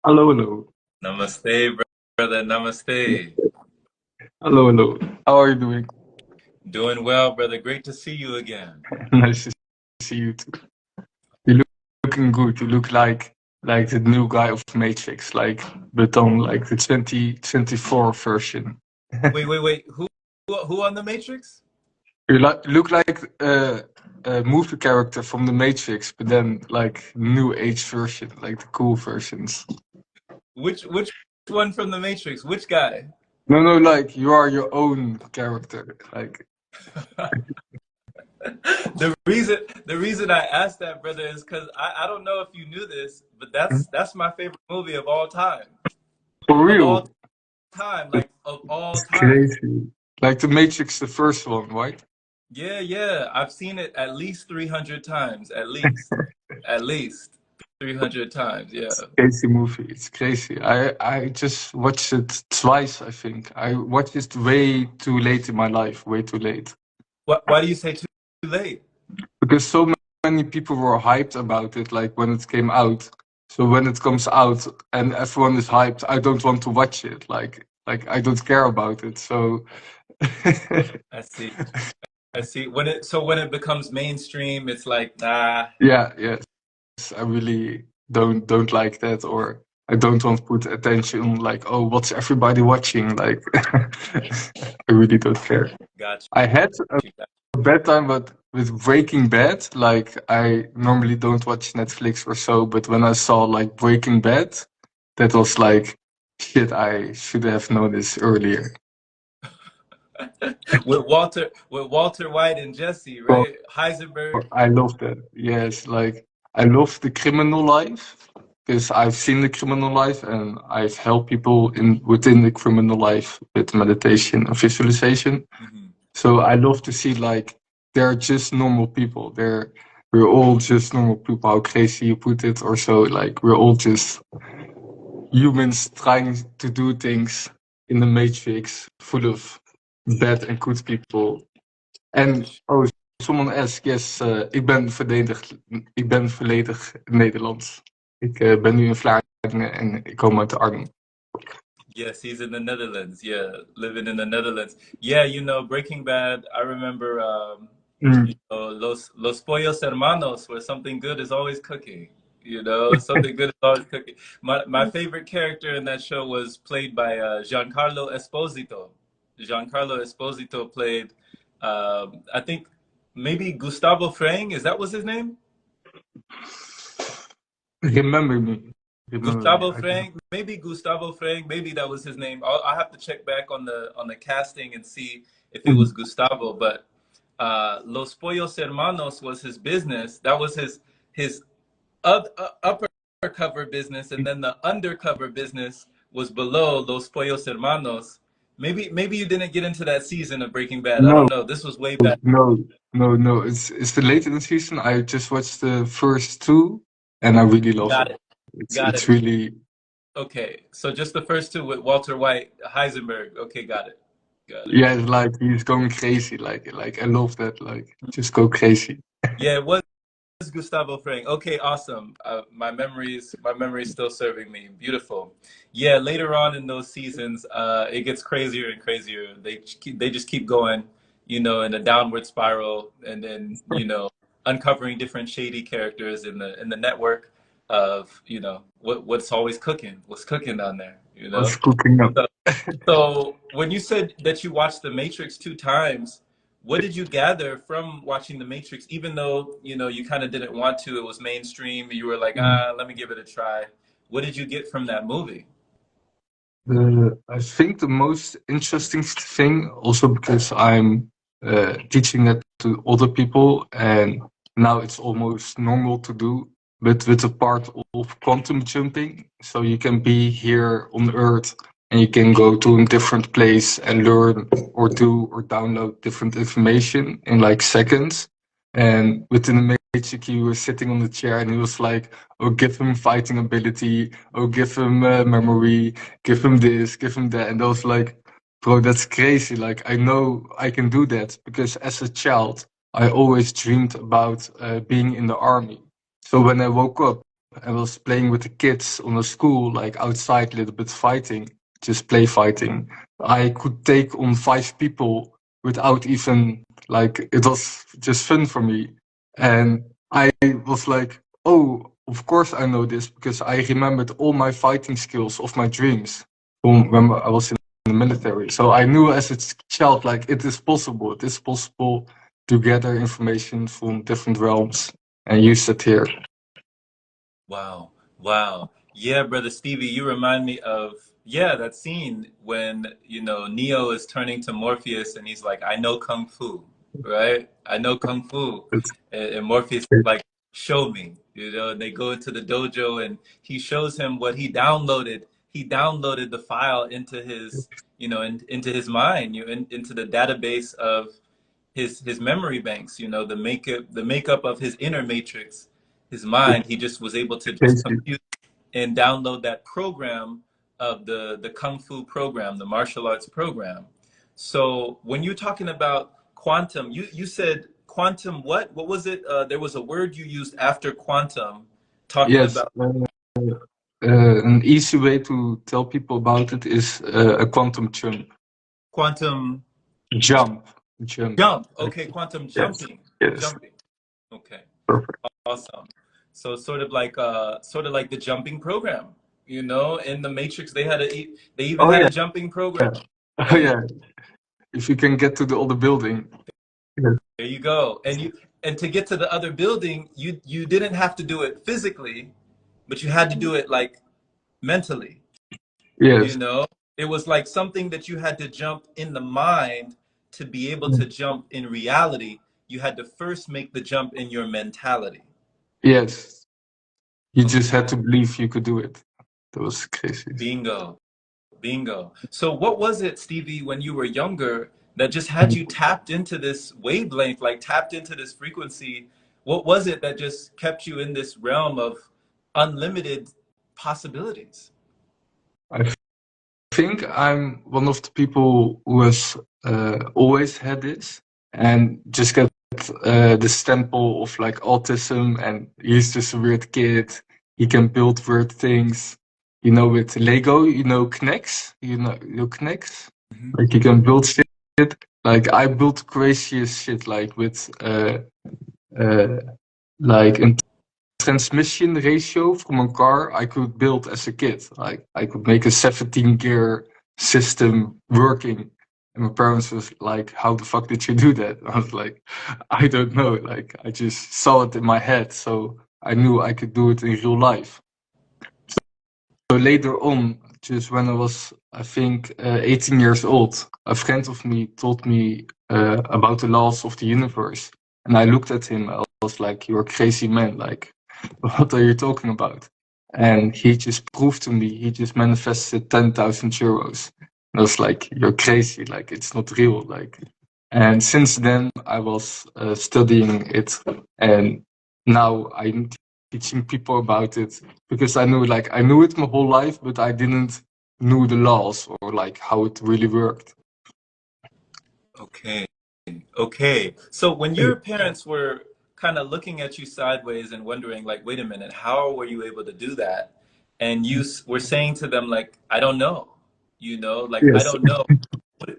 Hello, hello. Namaste, brother. Namaste. Hello, hello. How are you doing? Doing well, brother. Great to see you again. Nice to see you too. You look looking good. You look like the new guy of Matrix, but on like the 2024 version. Wait. Who on the Matrix? You look like a movie character from the Matrix, but then like new age version, like the cool versions. Which one from the Matrix? Which guy? No, no, like you are your own character. Like, The reason I asked that, brother, is because I don't know if you knew this, but that's my favorite movie of all time. for Of all real, time, it's like of all time. crazy. Like the Matrix, the first one, right? Yeah. I've seen it at least 300 times. At least 300 times. Yeah. Crazy movie. It's crazy. I just watched it twice, I think. I watched it way too late in my life, way too late. Why do you say too late? Because so many people were hyped about it, like when it came out. So when it comes out and everyone is hyped, I don't want to watch it. Like I don't care about it. So I see. I see. When it becomes mainstream, it's like, nah. yeah, yes. I really don't like that, or I don't want to put attention on like, oh, what's everybody watching? Like I really don't care. Got I had you. a bad time, but with Breaking Bad, like I normally don't watch Netflix or so, but when I saw like Breaking Bad, that was like, shit, I should have known this earlier. With Walter White and Jesse, Well, right? Heisenberg. I love that. Yes, like I love the criminal life because I've seen the criminal life and I've helped people in within the criminal life with meditation and visualization. Mhm. So I love to see like they're just normal people. We're all just normal people. How crazy you put it, or so. Like we're all just humans trying to do things in the matrix, full of bad and good people. For And sure. oh, someone asked, yes, ik ben volledig Nederlands. Ik ben nu in Vlaardingen en ik kom uit Arnhem. Yes, he's in the Netherlands. Yeah, living in the Netherlands. Yeah, Breaking Bad. I remember, Mm. Los Pollos Hermanos, where something good is always cooking. Something good is always cooking. My favorite character in that show was played by Giancarlo Esposito. Giancarlo Esposito played, I think, maybe Gustavo Fring. Is that was his name? Remember me. Remember me. Gustavo Fring, maybe Gustavo Fring, maybe that was his name. I'll have to check back on the casting and see if it was Mm. Gustavo. But Los Pollos Hermanos was his business. That was his upper cover business, and then the undercover business was below Los Pollos Hermanos. Maybe you didn't get into that season of Breaking Bad. I No, don't know. This was way back. no, no. It's the late in the season. I just watched the first two, and I really love Got it. it. It's Got it's it. really Okay, so just the first two with Walter White, Heisenberg. Okay, got it. Got it. yeah. It's like he's going crazy. Like I love that. Like just go crazy. Yeah, it was Gustavo Fring. Okay, awesome. My memory's still serving me. Beautiful. Yeah, later on in those seasons, it gets crazier and crazier. They just keep going, in a downward spiral, and then uncovering different shady characters in the network of what's always cooking, what's cooking down there. What's cooking up? So when you said that you watched The Matrix two times, what did you gather from watching The Matrix? Even though you kind of didn't want to, it was mainstream. You were like, let me give it a try. What did you get from that movie? I think the most interesting thing, also because I'm teaching that to other people, and now it's almost normal to do, but with a part of quantum jumping, so you can be here on Earth and you can go to a different place and learn or do or download different information in like seconds. And within the Magic, he was sitting on the chair and he was like, "Oh, give him fighting ability. Oh, give him memory. Give him this. Give him that." And I was like, "Bro, that's crazy. Like, I know I can do that because as a child, I always dreamed about being in the army. So when I woke up and was playing with the kids on the school, like outside, a little bit fighting, just play fighting, I could take on 5 people without even like it was just fun for me. And I was like, oh, of course I know this because I remembered all my fighting skills of my dreams from when I was in the military. So I knew as a child, like it is possible. It is possible to gather information from different realms and use it here. Wow. Wow. Yeah, brother Stevie, you remind me of, yeah, that scene when, Neo is turning to Morpheus and he's like, I know Kung Fu, right? I know Kung Fu. It's, And Morpheus is like, show me, and they go into the dojo and he shows him what he downloaded. He downloaded the file into his, into his mind, into the database of his memory banks, the makeup of his inner matrix, his mind. He just was able to just crazy. compute and download that program of the kung fu program, the martial arts program. So when you're talking about quantum, you said quantum what was it? There was a word you used after quantum talking Yes, about an easy way to tell people about it is a quantum jump. quantum Jump. Jump. jump. Okay, quantum Yes. jumping. Yes. Jumping. Okay. Perfect. Awesome. So sort of like the jumping program, in the Matrix they even Oh had yeah. a jumping program. Oh And yeah. If you can get to the other building. Yes. there you go. And to get to the other building, you didn't have to do it physically, but you had to do it like mentally, you Yes. know? It was like something that you had to jump in the mind to be able to jump in reality. You had to first make the jump in your mentality. Yes. You just Okay. had to believe you could do it. That was crazy. Bingo. Bingo. So what was it, Stevie, when you were younger that just had you tapped into this wavelength, like tapped into this frequency? What was it that just kept you in this realm of unlimited possibilities? I think I'm one of the people who has always had this and just get the stempel of like autism, and he's just a weird kid. He can build weird things. With Lego, K'NEX, K'NEX? Mhm. Like you can build shit. Like I built craziest shit like with uh like a transmission ratio from a car I could build as a kid. Like I could make a 17 gear system working. And my parents was like, how the fuck did you do that? I was like, I don't know. Like I just saw it in my head, so I knew I could do it in real life. So later on, just when I was, I think, 18 years old, a friend of me told me about the laws of the universe. And I looked at him, I was like, you're a crazy man. Like, what are you talking about? And he just proved to me, he just manifested 10,000 euros. And I was like, you're crazy. Like, it's not real. Like, and since then, I was studying it. And now I'm teaching people about it because I knew it my whole life, but I didn't know the laws or like how it really worked. Okay. Okay. So when your parents were kind of looking at you sideways and wondering, like, wait a minute, how were you able to do that? And you were saying to them, like, I don't know, like, I Yes. don't know.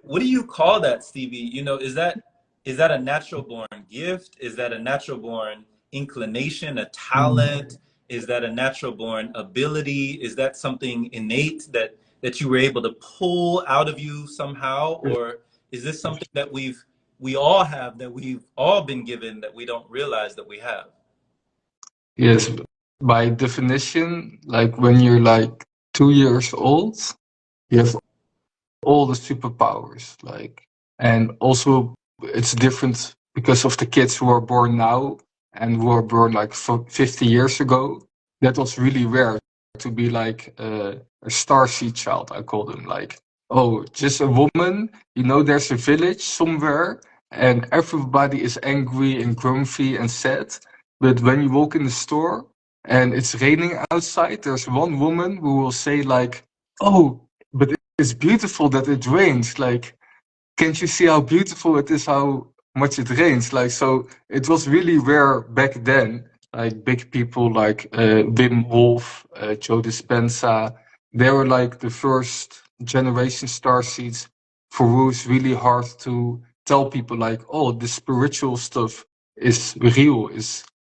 What do you call that, Stevie? Is that a natural born gift? Is that a natural born inclination, a talent? Is that a natural born ability? Is that something innate that you were able to pull out of you somehow? Or is this something that we all have, that we've all been given, that we don't realize that we have? Yes. By definition, like when you're like 2 years old, you have all the superpowers. Like, and also it's different because of the kids who are born now and who are born like 50 years ago. That was really rare to be like a starseed child, I call them. Like, oh, just a woman, there's a village somewhere and everybody is angry and grumpy and sad. But when you walk in the store and it's raining outside, there's one woman who will say like, oh, but it's beautiful that it rains. Like, can't you see how beautiful it is, how much it rains? Like, so it was really rare back then. like big people like Wim Hof, Joe Dispenza. They were like the first generation starseeds for who it's really hard to tell people like, oh, the spiritual stuff is real.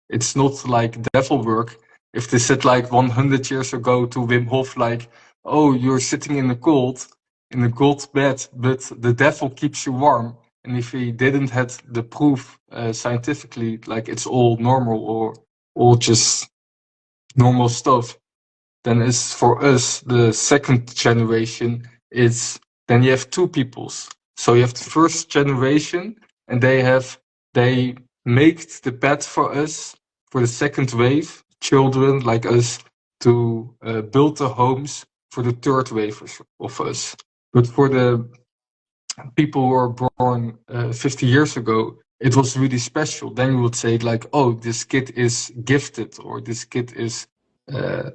It's not like devil work. If they said like 100 years ago to Wim Hof, like, oh, you're sitting in a cold bed, but the devil keeps you warm. And if he didn't have the proof scientifically, like it's all normal or all just normal stuff, then it's for us the second generation. It's then you have two peoples. So you have the first generation, and they make the path for us for the second wave, children like us, to build the homes for the third wave of us. But for the people who were born 50 years ago, it was really special. Then you would say like, oh, this kid is gifted, or this kid is a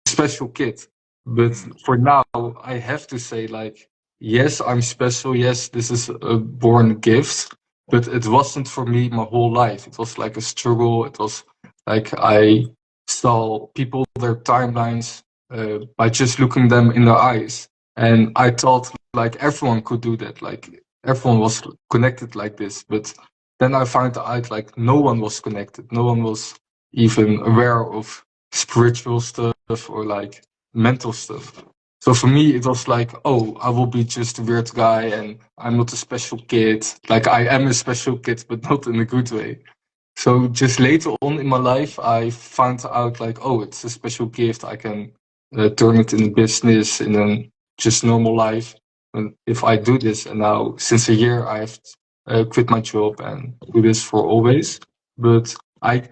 special kid. But for now, I have to say like, yes, I'm special. Yes, this is a born gift, but it wasn't for me my whole life. It was like a struggle. It was like I saw people, their timelines, by just looking them in their eyes. And I thought like everyone could do that, like everyone was connected like this. But then I found out like no one was connected, no one was even aware of spiritual stuff or like mental stuff. So for me it was like, oh, I will be just a weird guy and I'm not a special kid. Like I am a special kid, but not in a good way. So just later on in my life, I found out like, oh, it's a special gift. I can turn it in business, in a just normal life. And if I do this, and now since a year, I've quit my job and do this for always. But I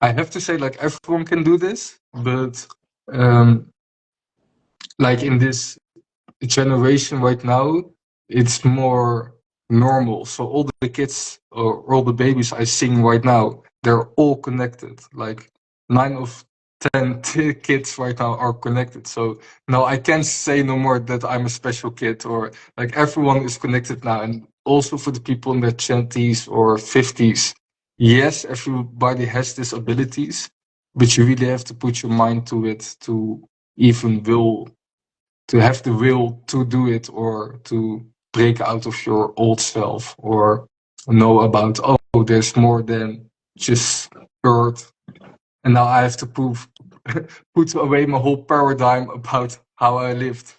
have to say, like everyone can do this, but um, like in this generation right now, it's more normal. So all the kids or all the babies I sing right now, they're all connected. Like 9 of 10 kids right now are connected. So now I can't say no more that I'm a special kid, or like everyone is connected now. And also for the people in their 20s or 50s, yes, everybody has these abilities, but you really have to put your mind to it to even will to have the will to do it, or to break out of your old self, or know about, oh, there's more than just earth, and now I have to put away my whole paradigm about how I lived,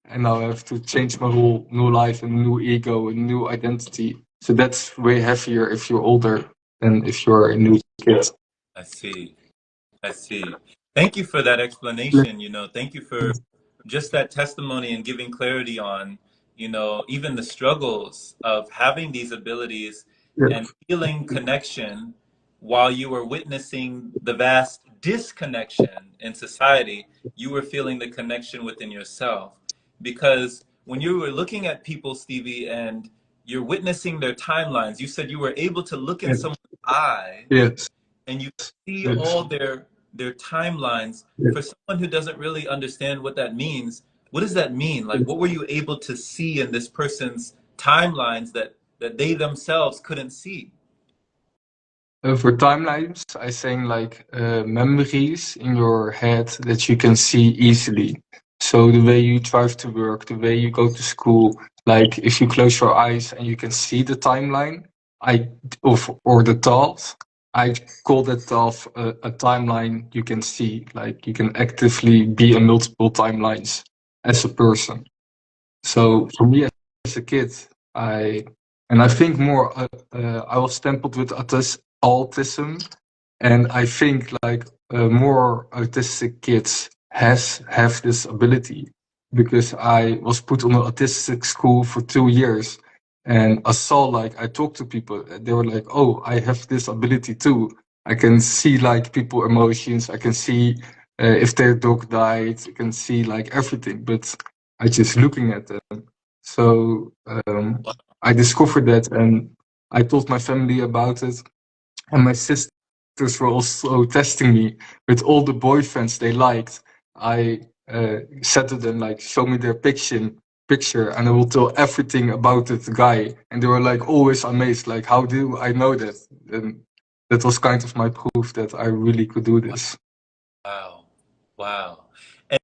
and now I have to change my whole new life and new ego and new identity. So that's way heavier if you're older than if you're a new kid. I see. I see. Thank you for that explanation. Thank you for just that testimony and giving clarity on, even the struggles of having these abilities and Yes. feeling connection while you were witnessing the vast disconnection in society. You were feeling the connection within yourself. Because when you were looking at people, Stevie, and you're witnessing their timelines, you said you were able to look in Yes. someone's eye Yes. and you see Yes. all their timelines. Yes. For someone who doesn't really understand what that means, what does that mean? Like, what were you able to see in this person's timelines that they themselves couldn't see? For timelines, I think like memories in your head that you can see easily. So the way you drive to work, the way you go to school, like if you close your eyes and you can see the timeline, or the thought, I call that thought a timeline you can see. Like you can actively be in multiple timelines as a person. So for me as a kid, I think more I was tempered with autism, and I think like more autistic kids have this ability, because I was put on an autistic school for 2 years, and I saw like I talked to people, they were like, oh, I have this ability too. I can see like people emotions. I can see if their dog died. I can see like everything, but I just looking at them. So I discovered that, and I told my family about it, and my sisters were also testing me with all the boyfriends they liked. I said to them like, show me their picture, and I will tell everything about the guy. And they were like always amazed, like, how do I know that? And that was kind of my proof that I really could do this. Wow. Wow.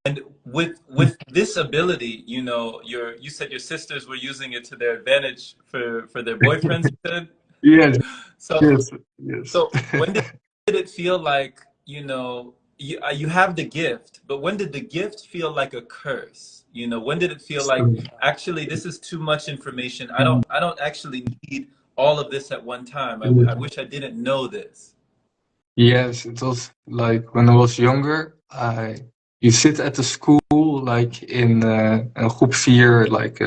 And with this ability, you know, you said your sisters were using it to their advantage for their boyfriends, you said? Yes, So yes, yes. so when did it feel like, you know, you have the gift, but when did the gift feel like a curse? You know, when did it feel like So, actually this is too much information. mm, I don't actually need all of this at one time. I yeah. wish I didn't know this. Yes, it was like when I was younger, I you sit at the school like in groep 4, like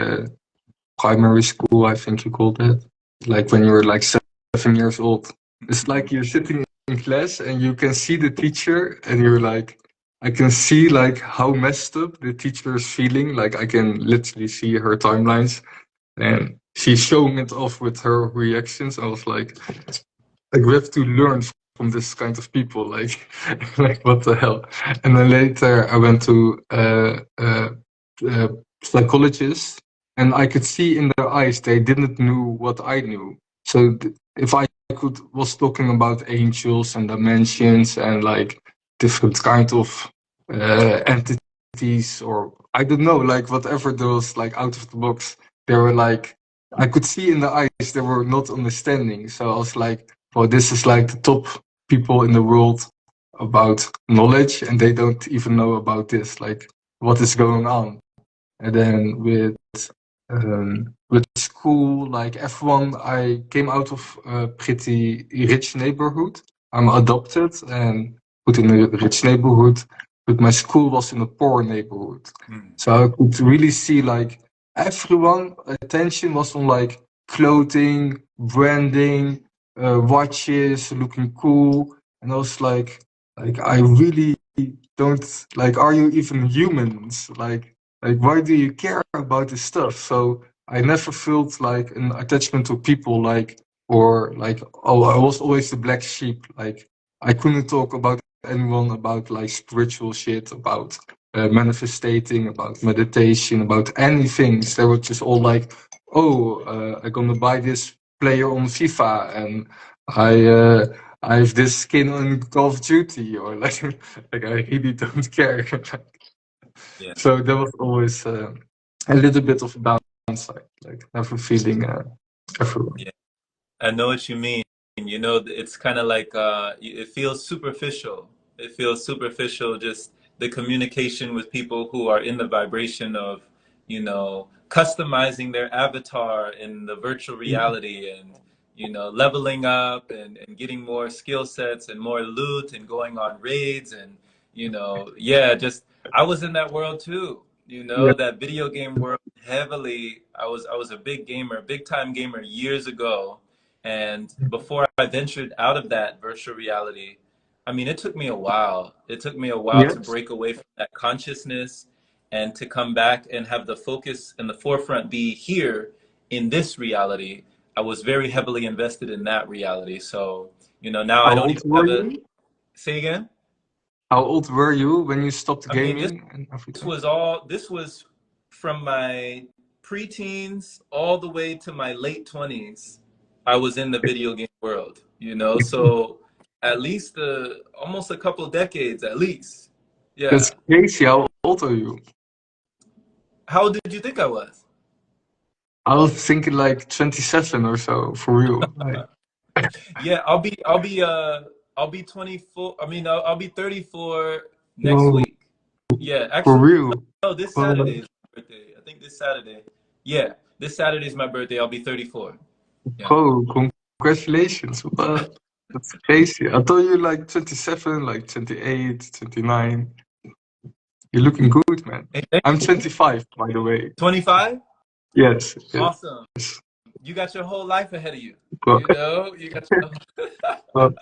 primary school, I think you called it. Like when you were like 7 years old. It's like you're sitting in class and you can see the teacher and you're like, I can see like how messed up the teacher is feeling. Like I can literally see her timelines and she's showing it off with her reactions. I was like we have to learn from this kind of people, like like what the hell. And then later I went to uh, psychologists, and I could see in their eyes they didn't know what I knew. So if I could was talking about angels and dimensions and like different kind of entities, or I don't know, like whatever those like out of the box, they were like, I could see in the eyes they were not understanding. So I was like, well, this is like the top people in the world about knowledge, and they don't even know about this, like what is going on. And then with school, like everyone, I came out of a pretty rich neighborhood. I'm adopted and put in a rich neighborhood, but my school was in a poor neighborhood. Mm. So I could really see like everyone attention was on like clothing, branding, watches, looking cool, and I was like I really don't like. Are you even humans? Like, why do you care about this stuff? So I never felt like an attachment to people, like, or like, oh, I was always the black sheep. Like, I couldn't talk about anyone about like spiritual shit, about manifestating, about meditation, about anything. They were just all like, oh, I'm gonna buy this player on FIFA, and I. I have this skin on Call of Duty, or like I really don't care. Yeah. So there was always a little bit of a downside, like never feeling everyone. Yeah. I know what you mean. You know, it's kind of like it feels superficial. It feels superficial, just the communication with people who are in the vibration of, you know, customizing their avatar in the virtual reality and, you know, leveling up and getting more skill sets and more loot and going on raids and, you know, yeah, just I was in that world too. You Yeah. know, that video game world heavily. I was a big gamer, big time gamer years ago. And before I ventured out of that virtual reality, I mean, it took me a while. It took me a while to Yes. break away from that consciousness and to come back and have the focus and the forefront be here in this reality. I was very heavily invested in that reality. So, you know, now I How don't old even were have a, you? say again? How old were you when you stopped I mean, gaming and everything? this was from my preteens all the way to my late 20s. I was in the video game world, you know, so at least almost a couple decades at least. That's Yeah. crazy. How old are you? How old did you think I was? I was thinking like 27 or so, for real. Like, Yeah, I'll be 24. I mean, I'll be 34 next oh, week. Yeah, for actually, real. no, this Well, Saturday is my birthday. I think this Saturday. Yeah, this Saturday is my birthday. I'll be 34. Yeah. oh, congratulations. That's crazy. I thought you like 27, like 28, 29. You're looking good, man. Hey, thank I'm you. 25, by the way. 25? Yes, Awesome. yes. You got your whole life ahead of you. But, You know, you got your but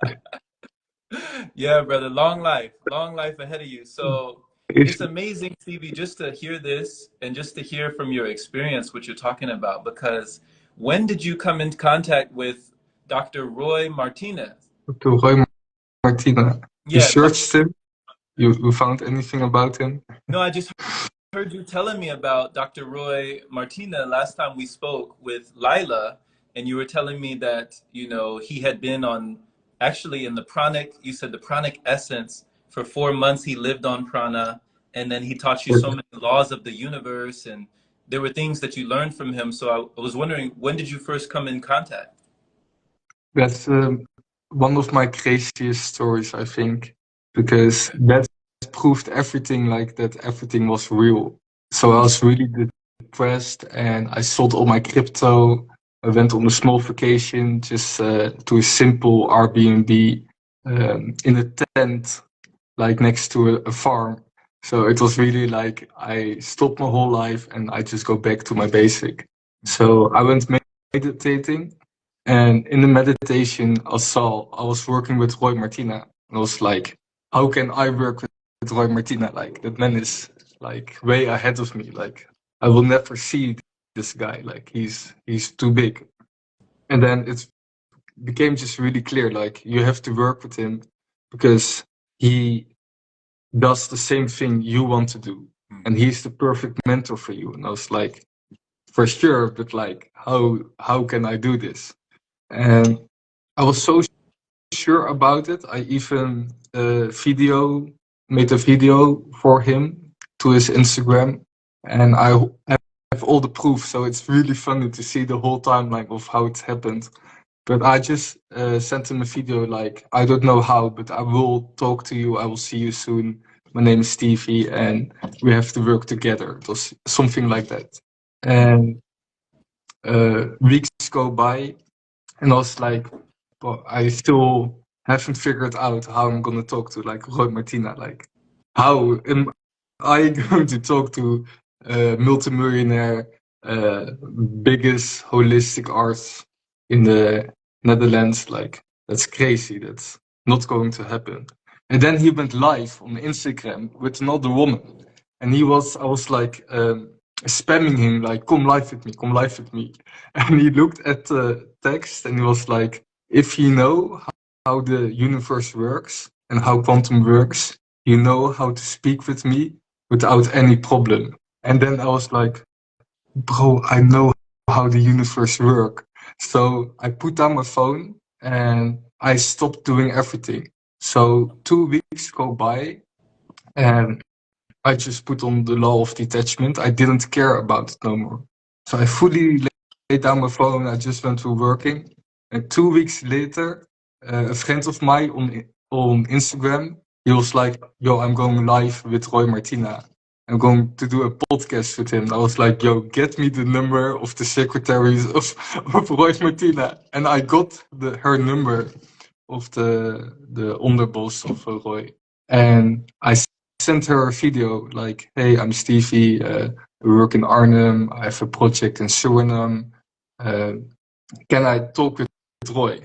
Yeah, brother, long life ahead of you. So it's amazing, Stevie, just to hear this and just to hear from your experience what you're talking about. Because when did you come into contact with Dr. Roy Martinez? to Roy Martina. You Yeah, searched him? You found anything about him? no, I just heard you telling me about Dr. Roy Martina last time we spoke with Lila, and you were telling me that, you know, he had been on actually in the pranic, you said the pranic essence, for 4 months he lived on prana, and then he taught you so many laws of the universe, and there were things that you learned from him. So I was wondering, when did you first come in contact? That's one of my craziest stories, I think, because that proved everything, like that everything was real. So I was really depressed and I sold all my crypto. I went on a small vacation just to a simple Airbnb in a tent, like next to a farm. So it was really like I stopped my whole life and I just go back to my basic. So I went meditating, and in the meditation I was working with Roy Martina. And I was like, how can I work with Roy Martina? Like that man is like way ahead of me. Like I will never see this guy. Like he's too big. And then it became just really clear. Like you have to work with him because he does the same thing you want to do, and he's the perfect mentor for you. And I was like, for sure, but like how can I do this? And I was so sure about it. I even made a video for him to his Instagram, and I have all the proof. So it's really funny to see the whole timeline of how it happened. But I just sent him a video like, I don't know how, but I will talk to you. I will see you soon. My name is Stevie, and we have to work together. It was something like that. And weeks go by, and I was like, well, I still haven't figured out how I'm gonna talk to like Roy Martina. Like, how am I going to talk to multimillionaire, biggest holistic arts in the Netherlands? Like, that's crazy. That's not going to happen. And then he went live on Instagram with another woman, and I was like spamming him like, "Come live with me, come live with me." And he looked at the text and he was like, if you know how the universe works and how quantum works, you know how to speak with me without any problem. And then I was like, bro, I know how the universe works. So I put down my phone and I stopped doing everything. So 2 weeks go by and I just put on the law of detachment. I didn't care about it no more. So I fully laid down my phone. I just went to working. And 2 weeks later, a friend of mine on Instagram, he was like, "Yo, I'm going live with Roy Martina. I'm going to do a podcast with him." I was like, "Yo, get me the number of the secretaries of Roy Martina." And I got her number of the underboss of Roy. And I sent her a video like, "Hey, I'm Stevie. I work in Arnhem. I have a project in Suriname. Uh, can I talk with Roy?"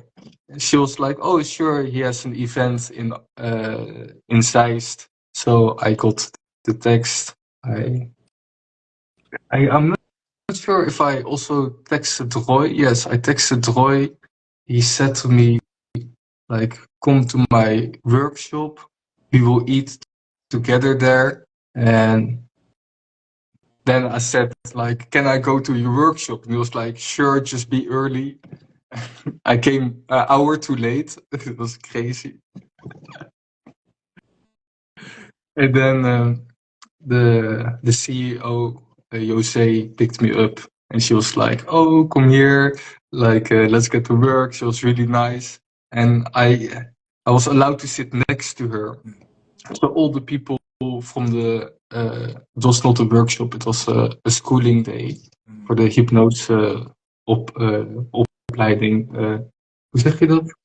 And she was like, "Oh, sure. He has an event in Zeist." So I got the text. I'm not sure if I also texted Roy. Yes, I texted Roy. He said to me, like, "Come to my workshop. We will eat together there." And then I said, like, "Can I go to your workshop?" And he was like, "Sure, just be early." I came an hour too late. It was crazy. And then the CEO, Jose, picked me up, and she was like, "Oh, come here, like let's get to work." She was really nice, and I was allowed to sit next to her. So all the people from it was not a workshop, it was a schooling day voor de hypnose opleiding. Hoe zeg je dat?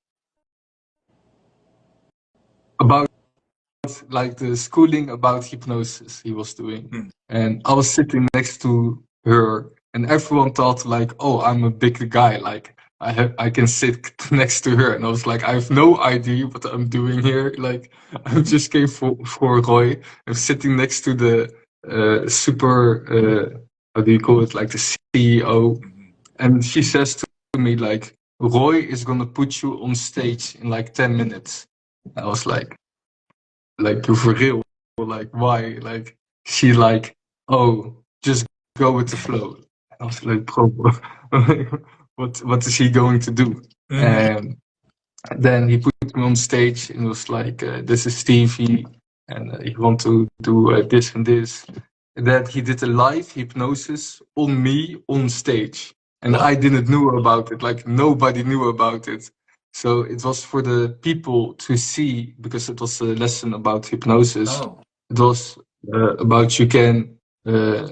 About like the schooling about hypnosis he was doing. And I was sitting next to her, and everyone thought like, "Oh, I'm a big guy, like I can sit next to her." And I was like, "I have no idea what I'm doing here. Like I just came for Roy. I'm sitting next to the super how do you call it, like the CEO." And she says to me like, "Roy is gonna put you on stage in like 10 minutes." I was like, "You for real? Like why?" Like she like, "Oh, just go with the flow." And I was like, "Bro, what is he going to do?" And Then he put me on stage and was like, "This is Stevie, and you want to do this and this." And then he did a live hypnosis on me on stage, and What? I didn't know about it. Like nobody knew about it. So it was for the people to see because it was a lesson about hypnosis. Oh. It was about uh,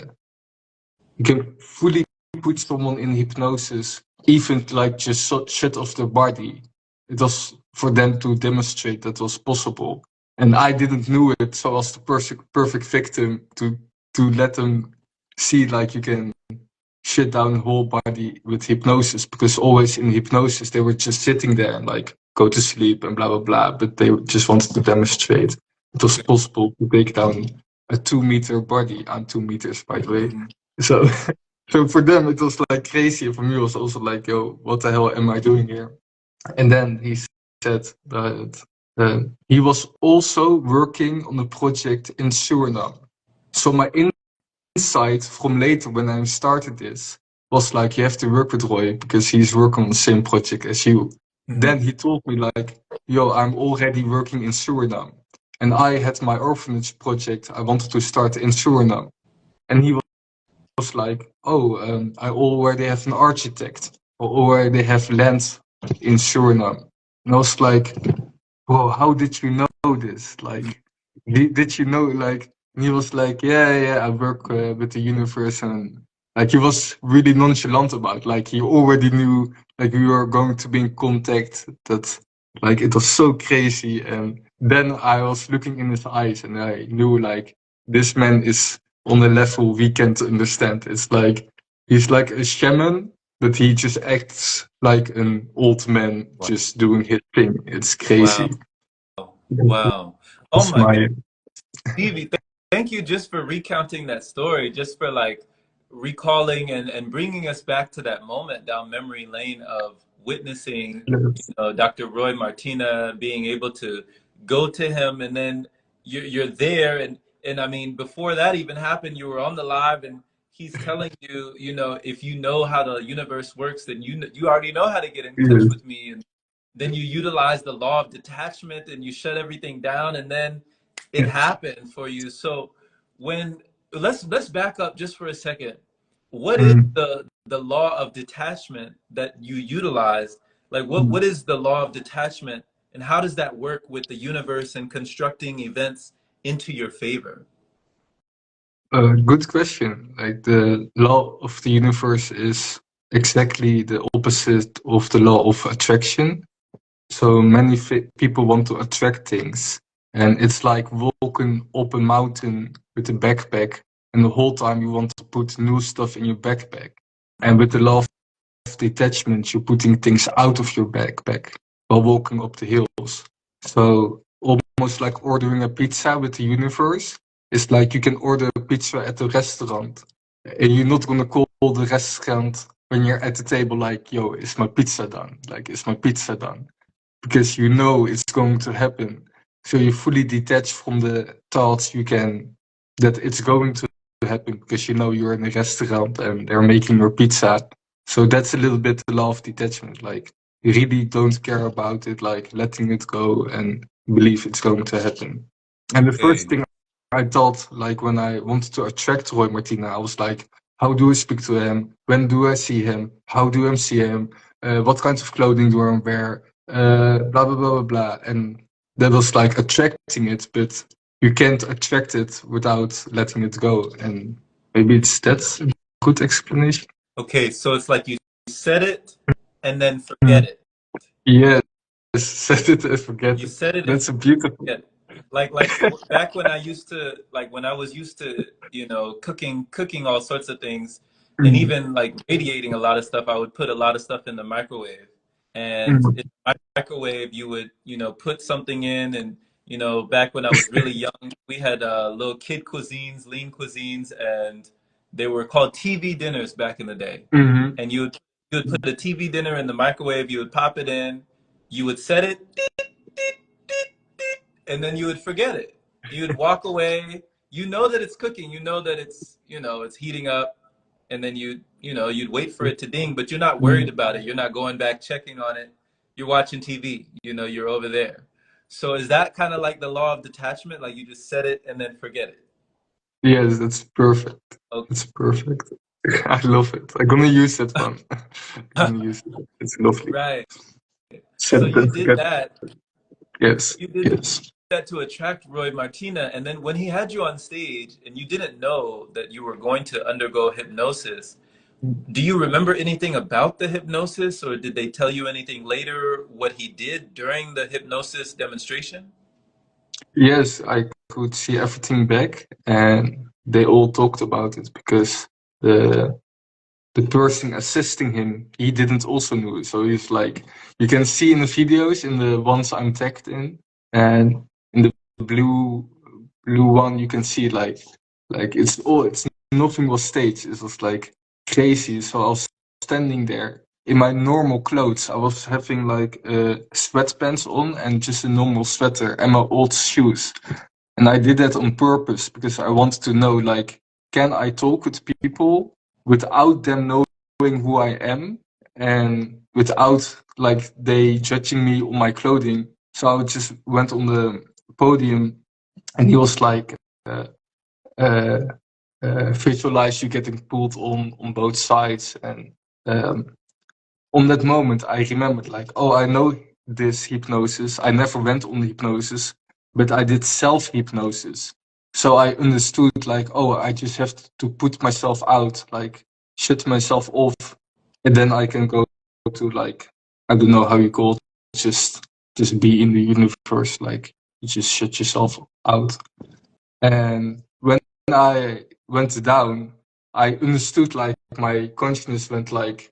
you can fully put someone in hypnosis, even like just shut off their body. It was for them to demonstrate that was possible. And I didn't know it, so I was the perfect victim to let them see like you can shut down the whole body with hypnosis. Because always in hypnosis they were just sitting there and like go to sleep and blah blah blah. But they just wanted to demonstrate it was possible to take down a 2 meter body. I'm 2 meters, by the way. Mhm. So, so for them it was like crazy. And for me, it was also like, yo, what the hell am I doing here? And then he said that he was also working on a project in Suriname. So my insight from later when I started this was like, you have to work with Roy because he's working on the same project as you. Then Mhm. he told me like, yo, I'm already working in Suriname. And I had my orphanage project I wanted to start in Suriname. And he was like, "Oh, I already have an architect, or already have land in Suriname." And I was like, "Whoa, how did you know this? Mhm. Like, did you know?" Like, and he was like, "Yeah, yeah, I work with the universe," and like he was really nonchalant about. Like he already knew, like we were going to be in contact. That like it was so crazy, and then I was looking in his eyes, and I knew like this man is on a level we can't understand. It's like he's like a shaman, but he just acts like an old man just doing his thing. It's Wow. crazy. Wow. Oh That's my goodness. my Stevie, thank you just for recounting that story, just for like recalling and bringing us back to that moment down memory lane of witnessing, Dr. Roy Martina, being able to go to him, and then you're there, and I mean, before that even happened, you were on the live, and he's telling you, if you know how the universe works, then you already know how to get in touch yes. with me, and then you utilize the law of detachment, and you shut everything down, and then it Yes. happened for you. So when let's back up just for a second. What is Mm, the law of detachment that you utilized? Like mm. what is the law of detachment, and how does that work with the universe and constructing events into your favor? Good question. Like the law of the universe is exactly the opposite of the law of attraction. So many people want to attract things, and it's like walking up a mountain with a backpack, and the whole time you want to put new stuff in your backpack. And with the law of detachment, you're putting things out of your backpack while walking up the hills. So almost like ordering a pizza with the universe. It's like you can order a pizza at the restaurant, and you're not gonna call the restaurant when you're at the table like, "Yo, is my pizza done? Like, is my pizza done?" Because you know it's going to happen. So you fully detach from the thoughts you can that it's going to happen because you know you're in a restaurant and they're making your pizza. So that's a little bit the law of detachment. Like you really don't care about it, like letting it go and believe it's going to happen. And the first Okay. thing I thought, like when I wanted to attract Roy Martina, I was like, how do I speak to him? When do I see him? How do I see him? What kinds of clothing do I wear? Blah blah blah blah blah. And that was like attracting it, but you can't attract it without letting it go. And maybe that's a good explanation. Okay, so it's like you said it and then forget Mm. it. Yes, set it and forget You it. said it and That's a beautiful. forget it. Like back when I used to, like when I was used to, cooking all sorts of things, and Mm, even like radiating a lot of stuff, I would put a lot of stuff in the microwave. And mm, in the microwave, you would, put something in, and back when I was really young, we had little kid cuisines, lean cuisines, and they were called TV dinners back in the day. mhm, And you would put a TV dinner in the microwave, you would pop it in, you would set it, and then you would forget it. You would walk away. You know that it's cooking. You know that it's heating up, and then you'd wait for it to ding, but you're not worried mm, about it. You're not going back checking on it. you're watching TV, you know, you're over there. So is that kind of like the law of detachment? Like you just set it and then forget it? Yes, that's perfect. Okay. It's perfect. I love it. I'm gonna use that one. I'm gonna use it. It's lovely. Right. Set So it you and did forget. that. Yes, You did yes. that to attract Roy Martina, and then when he had you on stage and you didn't know that you were going to undergo hypnosis, do you remember anything about the hypnosis, or did they tell you anything later what he did during the hypnosis demonstration? Yes, I could see everything back, and they all talked about it because the the person assisting him, he didn't also know it. So he's like, you can see in the videos, in the ones I'm tagged in, and in the blue one, you can see like it's nothing was staged. It was like crazy. So I was standing there in my normal clothes. I was having like sweatpants on and just a normal sweater and my old shoes. And I did that on purpose because I wanted to know, like, can I talk with people without them knowing who I am and without like they judging me on my clothing? So I just went on the podium and he was like, uh, uh, visualize you getting pulled on both sides. And um, on that moment, I remembered like, oh, I know this hypnosis. I never went on hypnosis, but I did self-hypnosis. So I understood like, oh, I just have to put myself out, like shut myself off, and then I can go to like, I don't know how you call it, just be in the universe, like you just shut yourself out. And when I went down, I understood like my consciousness went like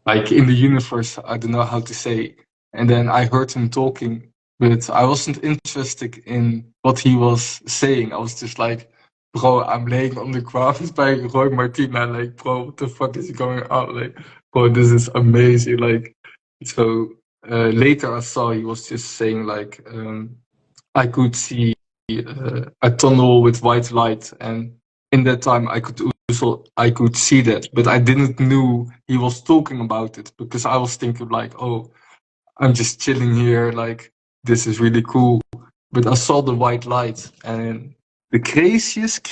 in the universe. I don't know how to say. And then I heard him talking, but I wasn't interested in what he was saying. I was just like, bro, I'm laying on the ground by Roy Martina. Like, bro, what the fuck is going on? Like, bro, this is amazing. Like, so later I saw he was just saying like, I could see a tunnel with white light, and in that time I could see that, but I didn't knew he was talking about it because I was thinking like, oh, I'm just chilling here, like this is really cool. But I saw the white light, and the craziest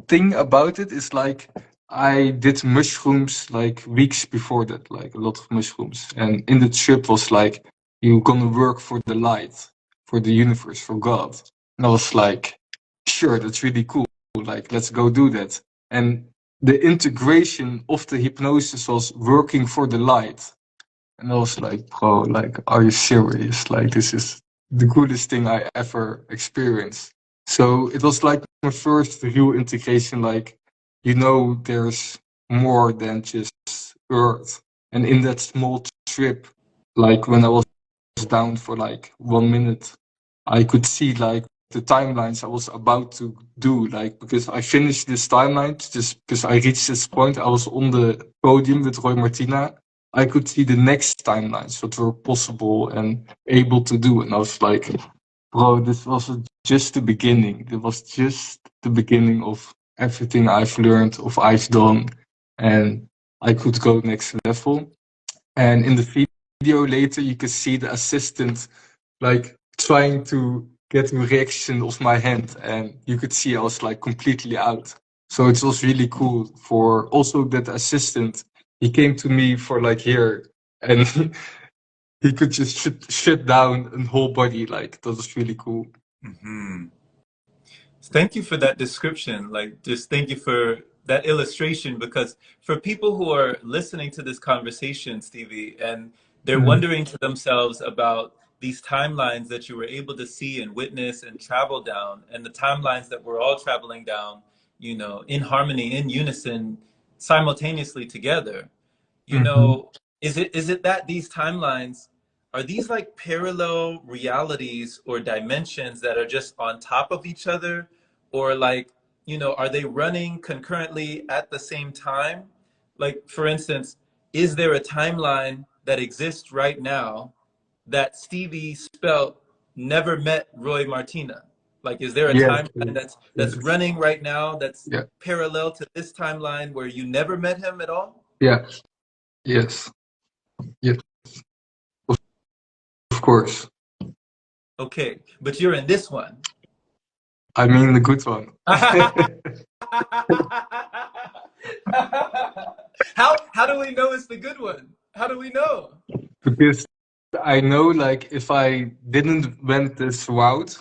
thing about it is like I did mushrooms like weeks before that, like a lot of mushrooms, and in the trip was like you're gonna work for the light, for the universe, for God. And I was like, sure, that's really cool. Like, let's go do that. And the integration of the hypnosis was working for the light. And I was like, bro, like, are you serious? Like, this is the coolest thing I ever experienced. So it was like my first real integration, like, there's more than just Earth. And in that small trip, like when I was down for like 1 minute, I could see like the timelines I was about to do, like because I finished this timeline, just because I reached this point, I was on the podium with Roy Martina. I could see the next timelines that were possible and able to do, and I was like, bro, this was just the beginning. It was just the beginning of everything I've learned, of I've done, and I could go next level. And in the video later, you can see the assistant like trying to get a reaction of my hand, and you could see I was like completely out. So it was really cool for also that assistant. He came to me for like here, and he could just shut down a whole body. Like that was really cool. Hmm. Thank you for that description. Like, just thank you for that illustration, because for people who are listening to this conversation, Stevie, and they're Mm. wondering to themselves about these timelines that you were able to see and witness and travel down, and the timelines that we're all traveling down, you know, in harmony, in unison, simultaneously together. You Mm-hmm. know, is it that these timelines are these like parallel realities or dimensions that are just on top of each other, or like, you know, are they running concurrently at the same time? Like, for instance, is there a timeline that exists right now that Stevie Spelt never met Roy Martina? Like, is there a Yes, timeline that's yes, running right now that's yeah, parallel to this timeline where you never met him at all? yeah, yes. Yes, of of course. Okay, but you're in this one. I mean the good one. How do we know it's the good one? How do we know? Because I know, like, if I didn't went this route,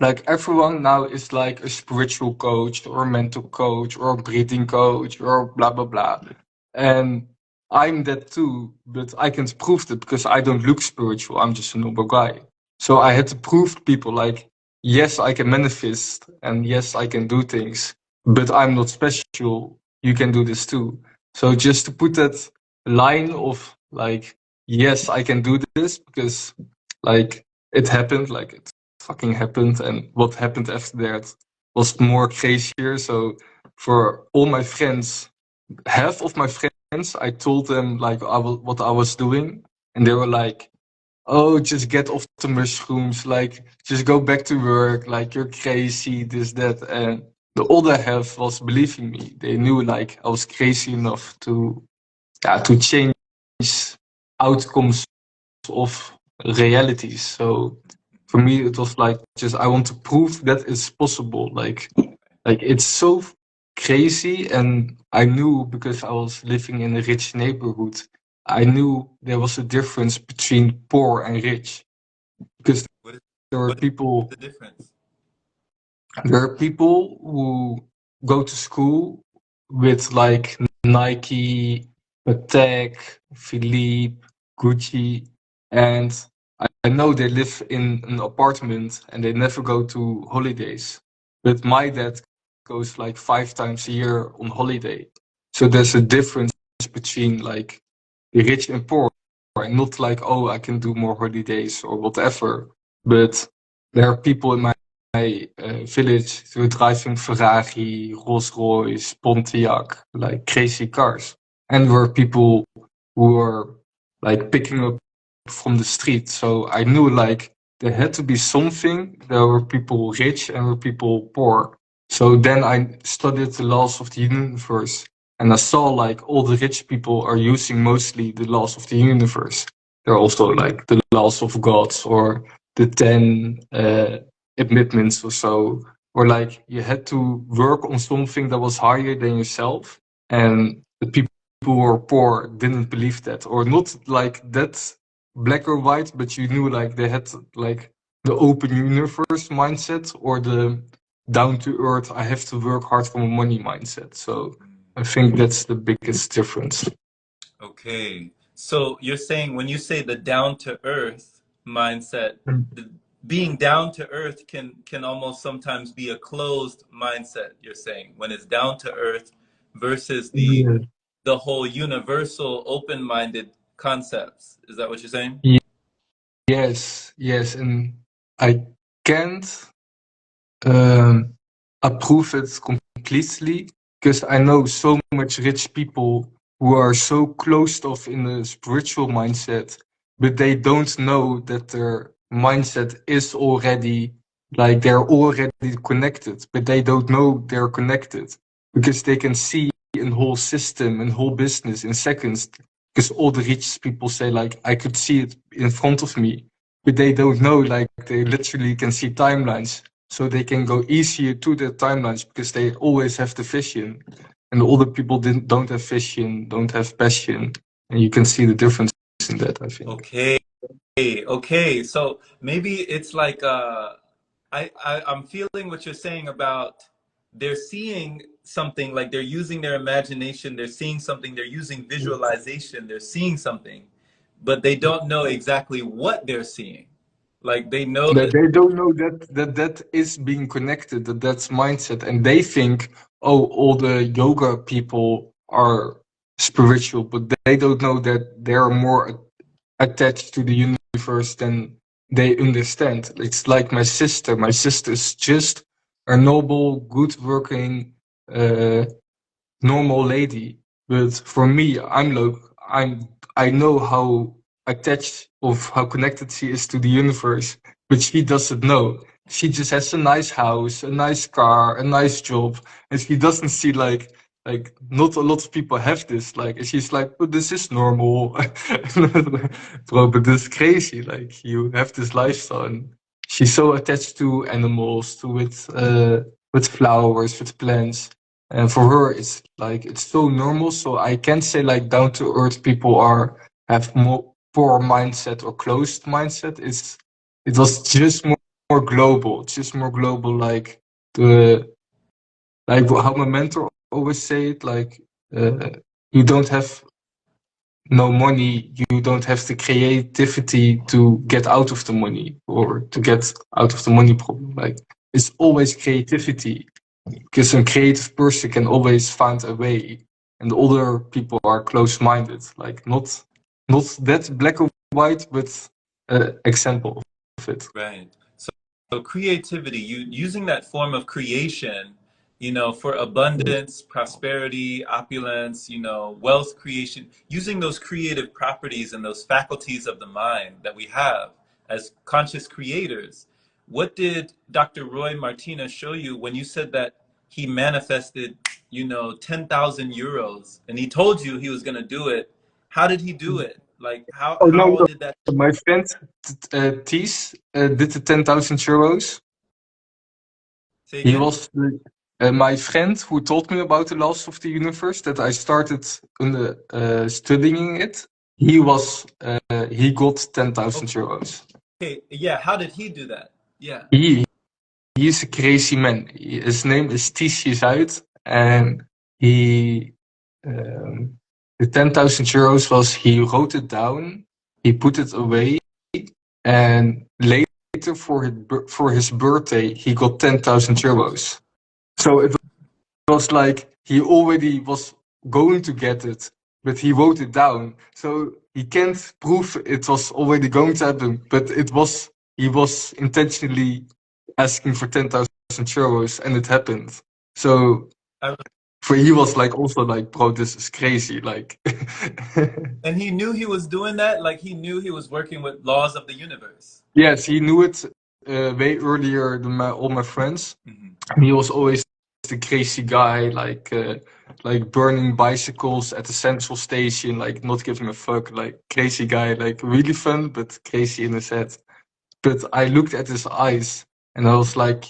like everyone now is like a spiritual coach or a mental coach or a breathing coach or blah blah blah, and I'm that too, but I can't prove that because I don't look spiritual. I'm just a normal guy. So I had to prove to people, like, yes, I can manifest and yes, I can do things, but I'm not special. You can do this too. So just to put that line of, like, yes, I can do this because, like, it happened, like it fucking happened, and what happened after that was more crazier. So for all my friends, half of my friends, I told them, like, what I was doing, and they were like, "Oh, just get off the mushrooms, like just go back to work, like you're crazy, this that." And the other half was believing me. They knew, like, I was crazy enough to, yeah, to change outcomes of realities. So for me, it was like, just I want to prove that it's possible. Like it's so crazy, and I knew because I was living in a rich neighborhood. I knew there was a difference between poor and rich because What is there were what is people the difference? there are people who go to school with, like, Nike, Patek, Philippe, Gucci, and I know they live in an apartment and they never go to holidays. But my dad goes like 5 times a year on holiday. So there's a difference between, like, the rich and poor, and not like, oh, I can do more holidays or whatever. But there are people in my village who are driving Ferrari, Rolls Royce, Pontiac, like crazy cars. And there were people who were, like, picking up from the street. So I knew, like, there had to be something. There were people rich and there were people poor. So then I studied the laws of the universe, and I saw, like, all the rich people are using mostly the laws of the universe. There are also, like, the laws of gods or the 10 admittments or so, or like you had to work on something that was higher than yourself, and the people who were poor didn't believe that, or not like that black or white, but you knew, like, they had, like, the open universe mindset or the down to earth, I have to work hard for my money mindset. So I think that's the biggest difference. Okay. So you're saying when you say the down to earth mindset, the, being down to earth can almost sometimes be a closed mindset, you're saying, when it's down to earth versus Yeah. the whole universal open-minded concepts. Is that what you're saying? Yes, yes, and I can't um, approve it completely because I know so much rich people who are so closed off in a spiritual mindset, but they don't know that their mindset is already, like, they're already connected, but they don't know they're connected because they can see a whole system and whole business in seconds. Because all the rich people say, like, I could see it in front of me, but they don't know, like, they literally can see timelines, so they can go easier to their timelines because they always have the vision, and all the people don't have vision, don't have passion, and you can see the difference in that, I think. Okay. Okay. So maybe it's like I'm feeling what you're saying about they're seeing something, like they're using their imagination, they're seeing something, they're using visualization, they're seeing something, but they don't know exactly what they're seeing. Like they know That that. they don't know that is being connected, that's mindset, and they think, oh, all the yoga people are spiritual, but they don't know that they're more attached to the universe than they understand. It's like my sister. My sister is just a noble, good working, uh, normal lady. But for me, I know how attached of how connected she is to the universe, but she doesn't know. She just has a nice house, a nice car, a nice job, and she doesn't see, like, like not a lot of people have this. Like, and she's like, but this is normal. Bro, but this is crazy. Like, you have this lifestyle, and she's so attached to animals, to with flowers, with plants. And for her, it's like it's so normal. So I can't say like down to earth people have more poor mindset or closed mindset. It was just more global. It's just more global. The like how my mentor always say it. Like you don't have no money. You don't have the creativity to get out of the money or to get out of the money problem. Like it's always creativity, because a creative person can always find a way, and other people are close-minded, like not that black or white, but example of it. Right. So creativity, you using that form of creation, for abundance, prosperity, opulence, wealth creation, using those creative properties and those faculties of the mind that we have as conscious creators. What did Dr. Roy Martina show you when you said that he manifested, 10,000 euros and he told you he was going to do it? How did he do it? Like, how, Oh no, how no. did that? My friend Ties did the 10,000 euros. Say He again? was my friend who told me about the laws of the universe that I started studying it. He got 10,000 euros. Okay, yeah, how did he do that? Yeah. He he's a crazy man. His name is Ties Zuid, and he the 10,000 euros was he wrote it down, he put it away, and later for his birthday he got 10,000 euros. So it was like he already was going to get it, but he wrote it down. So he can't prove it was already going to happen, but he was intentionally asking for 10,000 euros, and it happened. So I, for he was like also like, bro, this is crazy. Like, and he knew he was doing that, like he knew he was working with laws of the universe. yes, he knew it way earlier than all my friends. He was always the crazy guy, like burning bicycles at the central station, like not giving a fuck, like crazy guy, like really fun but crazy in his head. But I looked at his eyes and I was like,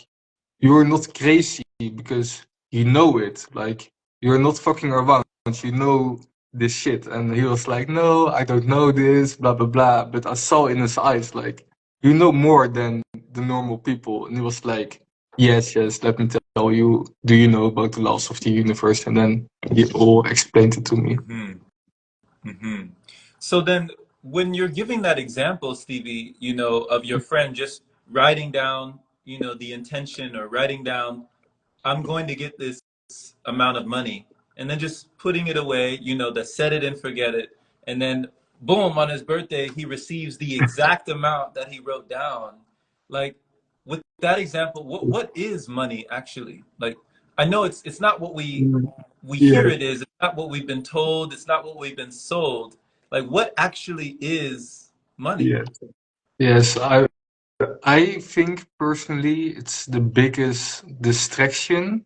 you're not crazy because you know it. Like you're not fucking around. You know this shit. And he was like, no, I don't know this, blah blah blah. But I saw in his eyes like, you know more than the normal people. And he was like, yes, yes, let me tell you. Do you know about the laws of the universe? And then he all explained it to me. So then when you're giving that example, Stevie, of your friend just writing down, the intention, or writing down, I'm going to get this amount of money, and then just putting it away, the set it and forget it. And then boom, on his birthday, he receives the exact amount that he wrote down. Like, with that example, what is money actually? Like, I know it's not what we hear Yeah, it is. It's not what we've been told. It's not what we've been sold. Like, what actually is money? yes, yes. I think personally it's the biggest distraction,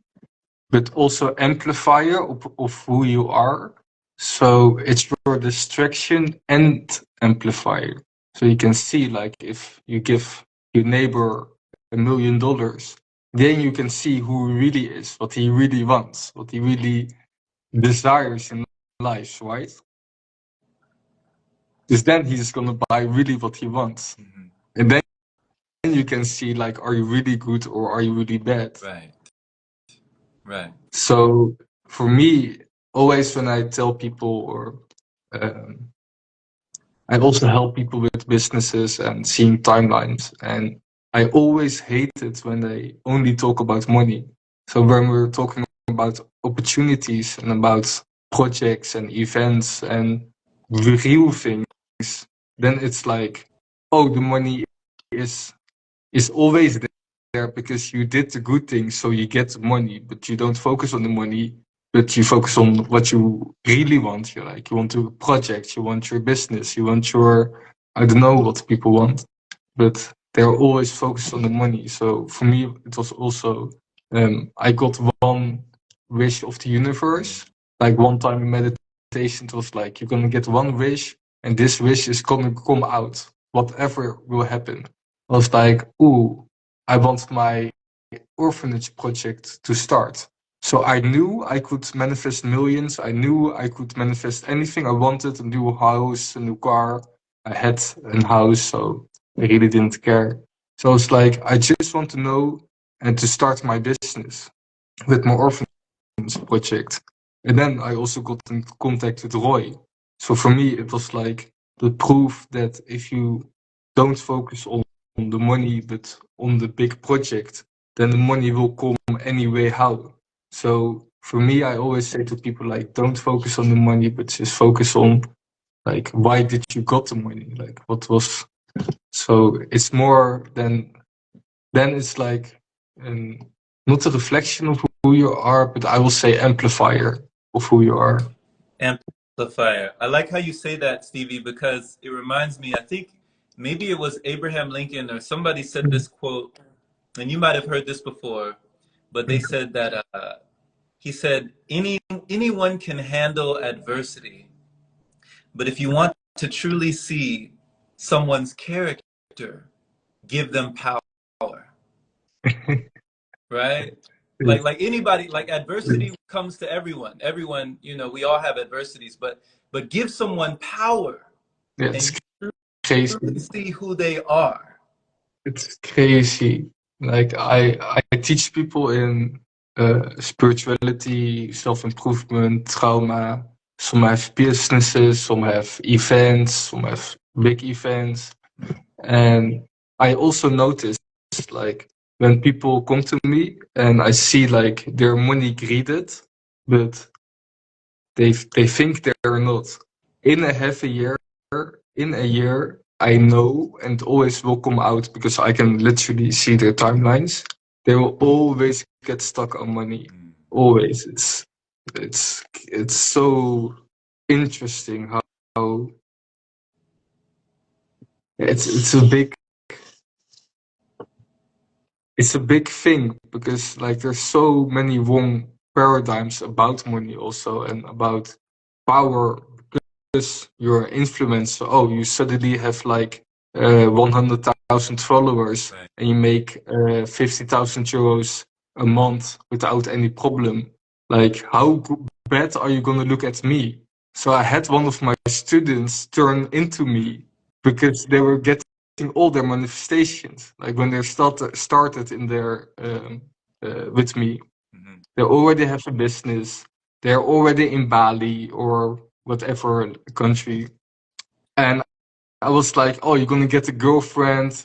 but also amplifier of who you are. So it's your distraction and amplifier. So you can see, like, if you give your neighbor $1 million, then you can see who he really is, what he really wants, what he really desires in life, right? Because then he's gonna buy really what he wants. And then you can see, like, are you really good or are you really bad? Right. Right. So for me, always when I tell people or I also help people with businesses and seeing timelines, and I always hate it when they only talk about money. So when we're talking about opportunities and about projects and events and real things, then it's like, oh, the money is is always there because you did the good things, so you get the money, but you don't focus on the money, but you focus on what you really want. You like, you want your project, you want your business, you want your, I don't know what people want, but they're always focused on the money. So for me, it was also, I got wish of the universe. Like one time in meditation, it was like, you're gonna get one wish, and this wish is gonna come out, whatever will happen. I was like, ooh, I want my orphanage project to start. So I knew I could manifest millions. I knew I could manifest anything I wanted, a new house, a new car. I had a house, so I really didn't care. So it's like, I just want to know and to start my business with my orphanage project. And then I also got in contact with Roy. So for me, it was like the proof that if you don't focus on the money, but on the big project, then the money will come anyway. How? So for me, I always say to people, like, don't focus on the money, but just focus on, like, why did you got the money? Like, what was... So it's more than... Then it's like not a reflection of who you are, but I will say amplifier of who you are. Amplifier. I like how you say that, Stevie, because it reminds me, I think maybe it was Abraham Lincoln or somebody said this quote, and you might have heard this before, but they said that he said, anyone can handle adversity, but if you want to truly see someone's character, give them power. Right? Like anybody, like adversity comes to everyone. Everyone, you know, we all have adversities, but give someone power and It's you crazy. truly see who they are. It's crazy. Like I teach people in spirituality, self-improvement, trauma. Some have businesses, some have events, some have big events. And I also noticed, like, when people come to me and I see like they're money greeted, but they think they're not. In a half a year, in a year, I know, and always will come out because I can literally see their timelines. They will always get stuck on money. Always. It's so interesting how it's a big thing, because like there's so many wrong paradigms about money also, and about power. Because you're an influencer, oh, you suddenly have like 100,000 followers, Right. and you make 50,000 euros a month without any problem. Like, how bad are you gonna look at me? So I had one of my students turn into me because they were getting all their manifestations. Like when they started in their with me, they already have a business. They're already in Bali or whatever country, and I was like, "Oh, you're gonna get a girlfriend.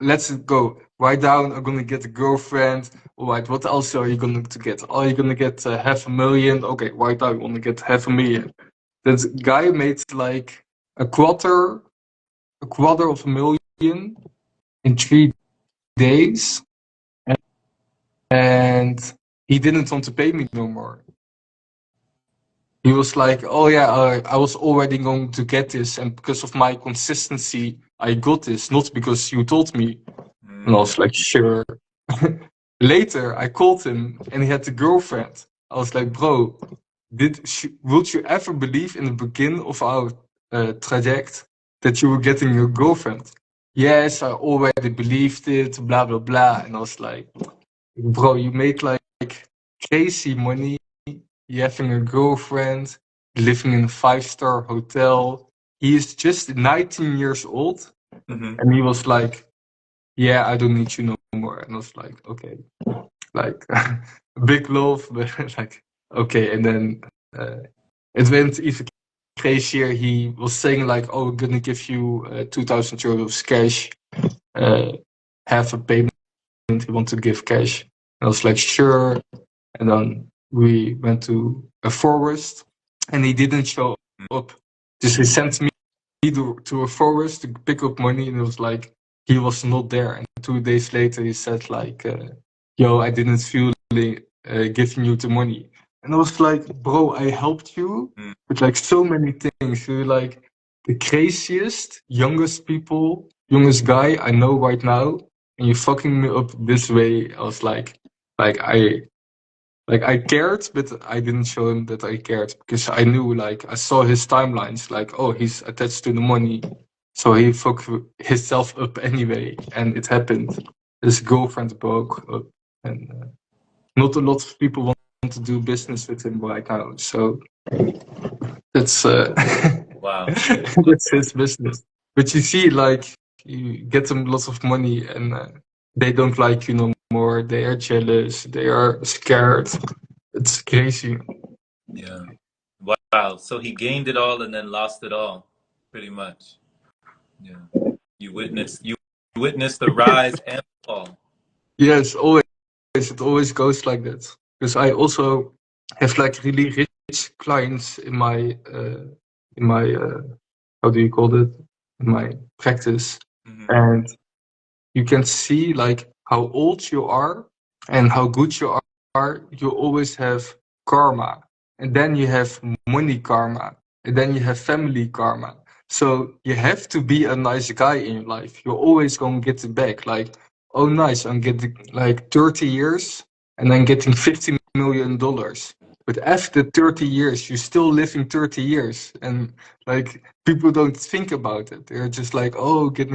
Let's go. Write down. I'm gonna get a girlfriend. All right. What else are you gonna to get? Oh, you're gonna get 500,000. Okay, write down. You wanna get 500,000. That guy made like a quarter of a million in 3 days, and he didn't want to pay me no more. He was like, "Oh yeah, I was already going to get this, and because of my consistency, I got this, not because you told me." And I was like, "Sure." Later, I called him, and he had a girlfriend. I was like, "Bro, would you ever believe in the beginning of our traject that you were getting a girlfriend?" "Yes, I already believed it, blah blah blah." And I was like, "Bro, you made like crazy money. You having a girlfriend, living in a 5-star hotel." He is just 19 years old, and he was like, "Yeah, I don't need you no more." And I was like, "Okay." Like, big love, but like, okay. And then it went even crazier. He was saying like, "Oh, I'm gonna give you 2,000 euros cash, half a payment. He want to give cash." And I was like, "Sure." And then we went to a forest, and he didn't show up. Just he sent me to a forest to pick up money, and it was like he was not there. And 2 days later, he said like, "Yo, I didn't feel like giving you the money." And I was like, "Bro, I helped you with like so many things. You're like the craziest, youngest guy I know right now, and you're fucking me up this way." I was like I like I cared, but I didn't show him that I cared because I knew, like, I saw his timelines, like, oh, he's attached to the money, so he fucked himself up anyway, and it happened. His girlfriend broke up, and not a lot of people want to do business with him right now. So that's Wow. that's his business. But you see, like, you get them lots of money, and they don't like you no more. They are jealous. They are scared. It's crazy. Yeah. Wow. So he gained it all and then lost it all, pretty much. Yeah. You witnessed the rise and fall. Yes, always. It always goes like that. Because I also have like really rich clients in my how do you call it, in my practice, Hmm. and you can see like how old you are and how good you are. You always have karma, and then you have money karma, and then you have family karma. So you have to be a nice guy in your life. You're always going to get it back. Like, oh, nice, I'm getting like 30 years and I'm getting $50 million. But after 30 years, you're still living 30 years. And like, people don't think about it. They're just like, oh, get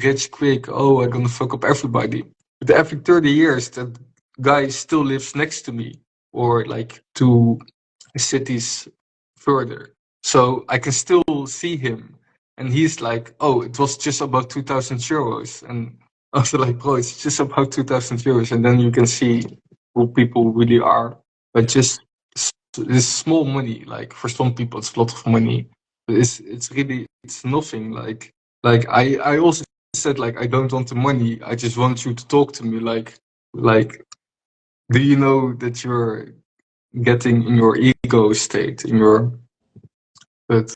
rich quick. Oh, I'm gonna fuck up everybody. But every 30 years, that guy still lives next to me, or like 2 cities further. So I can still see him. And he's like, oh, it was just about 2,000 euros. And I was like, bro, it's just about 2,000 euros. And then you can see who people really are. But Yeah. just this small money, like for some people, it's a lot of money. But it's really, it's nothing. Like I also said, like, I don't want the money. I just want you to talk to me. Like, do you know that you're getting in your ego state, in your, but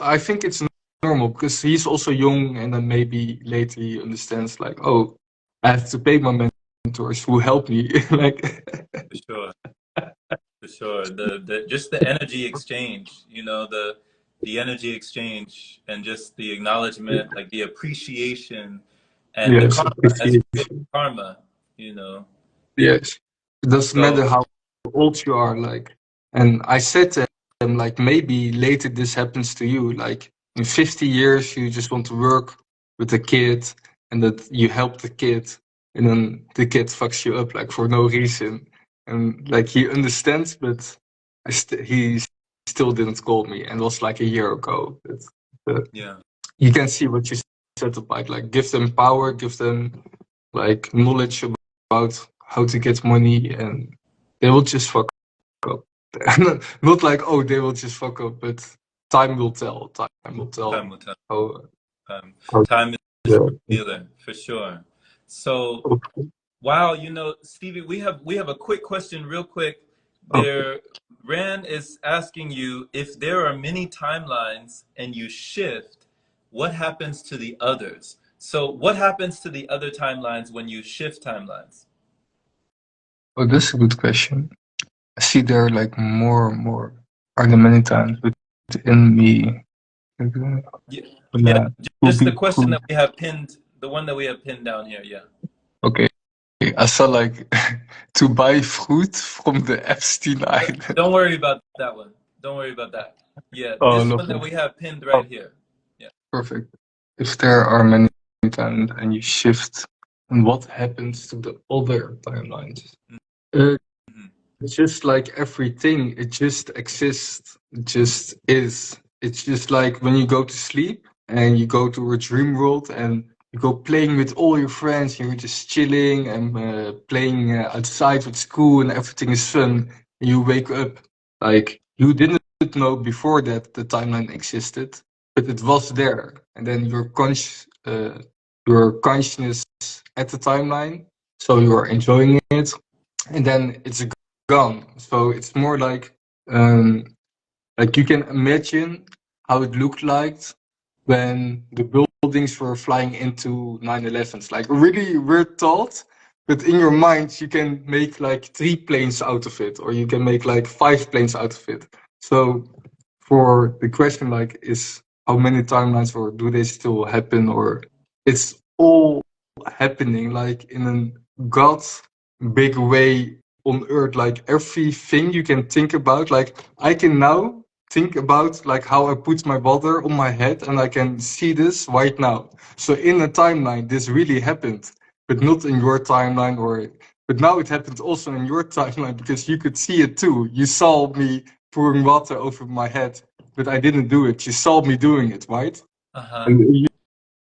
I think it's normal because he's also young, and then maybe later he understands, like, oh, I have to pay my mentors who help me. Like, For sure. For sure. The just the energy exchange, the energy exchange and just the acknowledgement, like the appreciation and the yes, karma, as you say, appreciation. karma, you know. Yes, it doesn't matter So how old you are. Like, and I said to him, like, maybe later this happens to you. Like, in 50 years, you just want to work with a kid, and that you help the kid, and then the kid fucks you up, like, for no reason. And like, he understands, but he still didn't call me, and it was like a year ago. But yeah. you can see what you said about, like, give them power, give them like knowledge about how to get money, and they will just fuck up. Not like, oh, they will just fuck up, but time will tell. Time will Time tell will tell. how. how Time is a yeah. great healer, for sure. So wow, Stevie, we have a quick question, real quick. Okay. Rand is asking you if there are many timelines and you shift, what happens to the others? So, what happens to the other timelines when you shift timelines? Oh, that's a good question. I see there like more and more are there many times within me. Yeah, yeah, Yeah, just the question who, that we have pinned, the one that we have pinned down here. Yeah. okay. I saw like to buy fruit from the Epstein Island. Don't worry about that one. Don't worry about that. Yeah, Oh, this one that lovely. we have pinned Oh, right here. Yeah. perfect. If there are many times and you shift, and what happens to the other timelines? Uh, Mhm. it's just like everything, it just exists, it just is. It's just like when you go to sleep and you go to a dream world and you go playing with all your friends, you're just chilling and playing outside with school and everything is fun. And you wake up, like, you didn't know before that the timeline existed, but it was there. And then your consciousness at the timeline, so you're enjoying it, and then it's gone. So it's more like you can imagine how it looked like when the buildings were flying into 9/11s. Like, really weird thought, but in your mind you can make like 3 planes out of it, or you can make like 5 planes out of it. So for the question, like, is how many timelines, or do they still happen, or it's all happening like in a god big way on Earth. Like everything you can think about. Like I can now think about like how I put my water on my head, and I can see this right now. So in a timeline, this really happened, but not in your timeline, or but now it happened also in your timeline because you could see it too. You saw me pouring water over my head, but I didn't do it. You saw me doing it, right? Uh-huh. And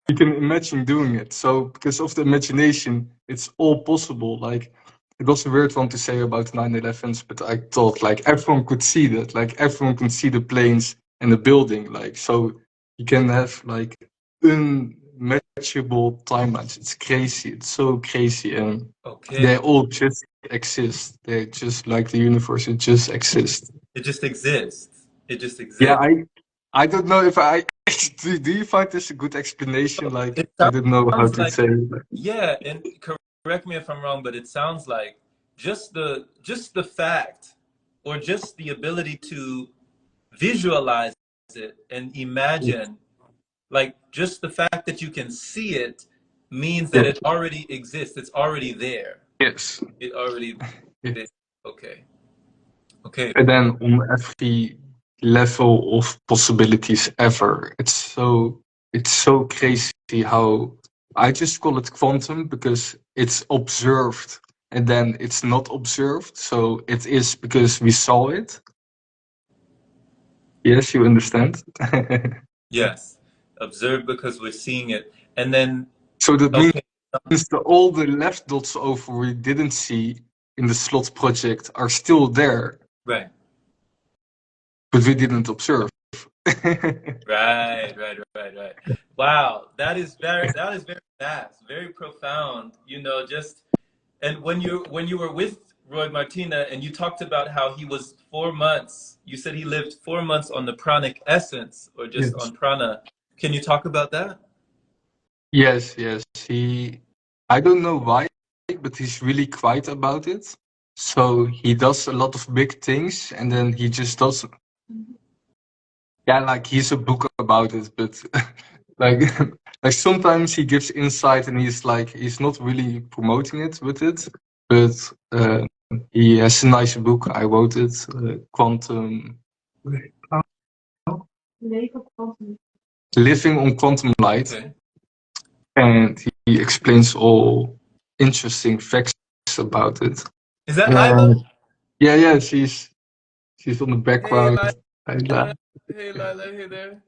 you can imagine doing it. So because of the imagination, it's all possible. Like it was a weird one to say about 9/11s, but I thought like everyone could see that. Like everyone can see the planes and the building. Like so you can have like unmatchable timelines. It's crazy. It's so crazy, and Okay. they all just exist. They're just like the universe. It just exists. It just exists. It just Yeah, exists. I don't know if I do you find this a good explanation? Like It I don't know how sounds to like, say it. yeah, and correct me if I'm wrong, but it sounds like just the fact or just the ability to visualize it and imagine, like just the fact that you can see it means that Yes, it already exists. It's already there. yes, It already yes. there. Okay. Okay. And then on every level of possibilities ever, it's so crazy how I just call it quantum because it's observed and then it's not observed. So it is because we saw it. Yes, you understand. Yes. Observe because we're seeing it. And then, So that means okay. all the left dots over we didn't see in the slot project are still there, Right. but we didn't observe. Right. Wow, that is very vast, very profound. Just and when you were with Roy Martina and you talked about how he was 4 months, you said he lived 4 months on the pranic essence or just Yes. on prana. Can you talk about that? Yes, yes. I don't know why, but he's really quiet about it. So he does a lot of big things and then he just does, yeah, like he's a book about it, but like, like sometimes he gives insight and he's not really promoting it with it, but he has a nice book. I wrote it, Quantum, Living on Quantum Light, Okay. and he explains all interesting facts about it. Is that Lila? Yeah, she's on the Hey background. Lila. Hey Lila. Hey there.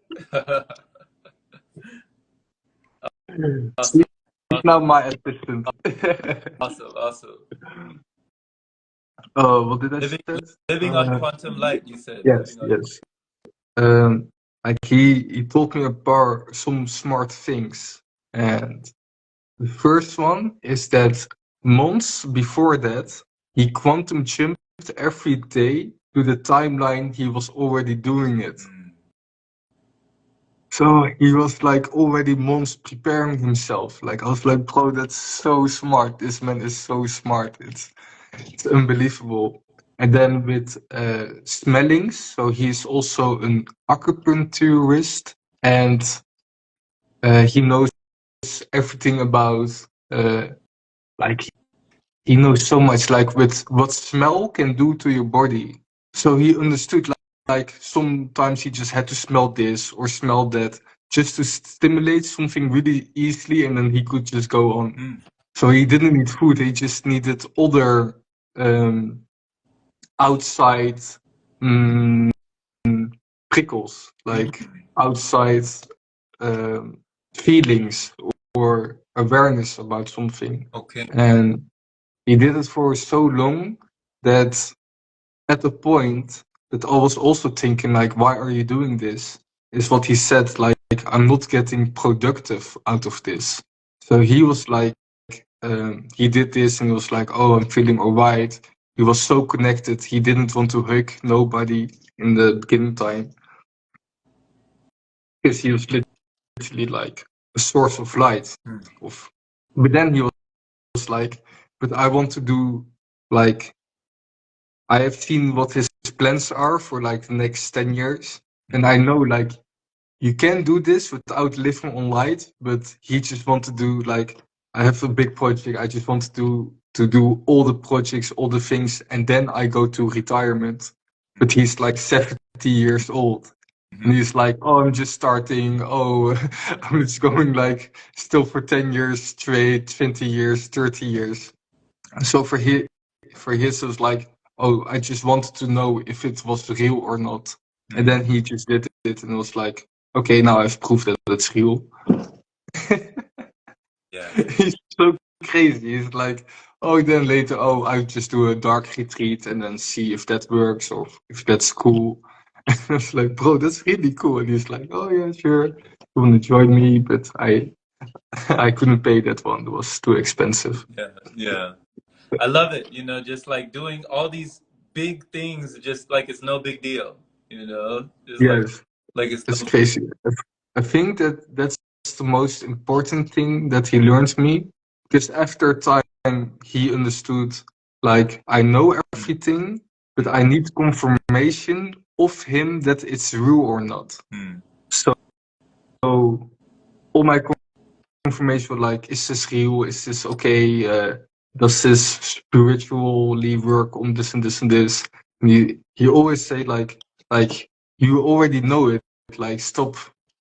She's Awesome. now Awesome. my assistant. Awesome. Oh, what did I Living say? living on quantum light, you said. Yes, Living on yes. Like he told me about some smart things, and the first one is that months before that, he quantum jumped every day to the timeline he was already doing it. So he was like already months preparing himself. Like I was like, bro, that's so smart. This man is so smart. It's unbelievable. And then with smellings, so he's also an acupuncturist, and he knows everything about like he knows so much like with what smell can do to your body. So he understood like sometimes he just had to smell this or smell that just to stimulate something really easily, and then he could just go on. So he didn't need food, he just needed other outside mm, prickles, like outside um, feelings or awareness about something. Okay. And he did it for so long that at the point that I was also thinking like, why are you doing this? Is what he said, like, I'm not getting productive out of this. So he was like, he did this and he was like, oh, I'm feeling alright. He was so connected. He didn't want to hug nobody in the beginning time because he was literally like a source of light. Of, but then he was like, but I want to do like I have seen what his plans are for like the next 10 years. And I know like you can do this without living on light, but he just want to do like I have a big project. I just want to do to do all the projects, all the things, and then I go to retirement. But he's like 70 years old. And he's like, oh, I'm just starting. Oh, I'm just going like still for 10 years straight, 20 years, 30 years. So for his, it was like, oh, I just wanted to know if it was real or not. And then he just did it and it was like, okay, now I've proved that it's real. Yeah. He's so crazy. He's like, oh, then later, oh, I'll just do a dark retreat and then see if that works or if that's cool. And I was like, bro, that's really cool. And he's like, oh yeah, sure. You want to join me? But I couldn't pay that one. It was too expensive. Yeah. Yeah. I love it. You know, just like doing all these big things, just like it's no big deal. You know, just Yes, like it's it's no. crazy. I think that's the most important thing that he learned me, because after time he understood, like, I know everything, but I need confirmation of him that it's real or not. So all my confirmation, like, is this real? Is this okay? Does this spiritually work on this and this and this? And he always say like you already know it. Like, stop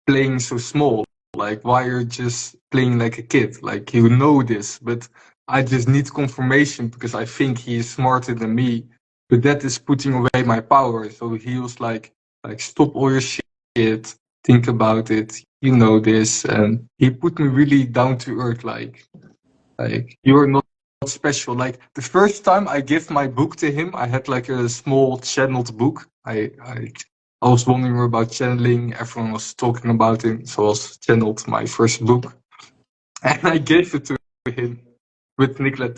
playing so small. Like, why you're just playing like a kid? Like, you know this, but I just need confirmation because I think he is smarter than me. But that is putting away my power. So he was like stop all your shit. Think about it. You know this, and he put me really down to earth. Like you're not special. Like, the first time I gave my book to him, I had like a small channeled book. I was wondering about channeling. Everyone was talking about it, so I was channeled my first book, and I gave it to him with Nikola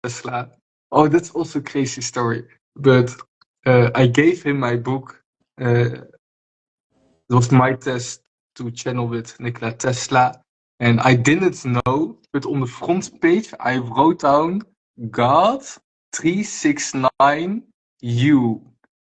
Tesla. Oh, that's also a crazy story. But I gave him my book. It was my test to channel with Nikola Tesla. And I didn't know, but on the front page, I wrote down God 369U.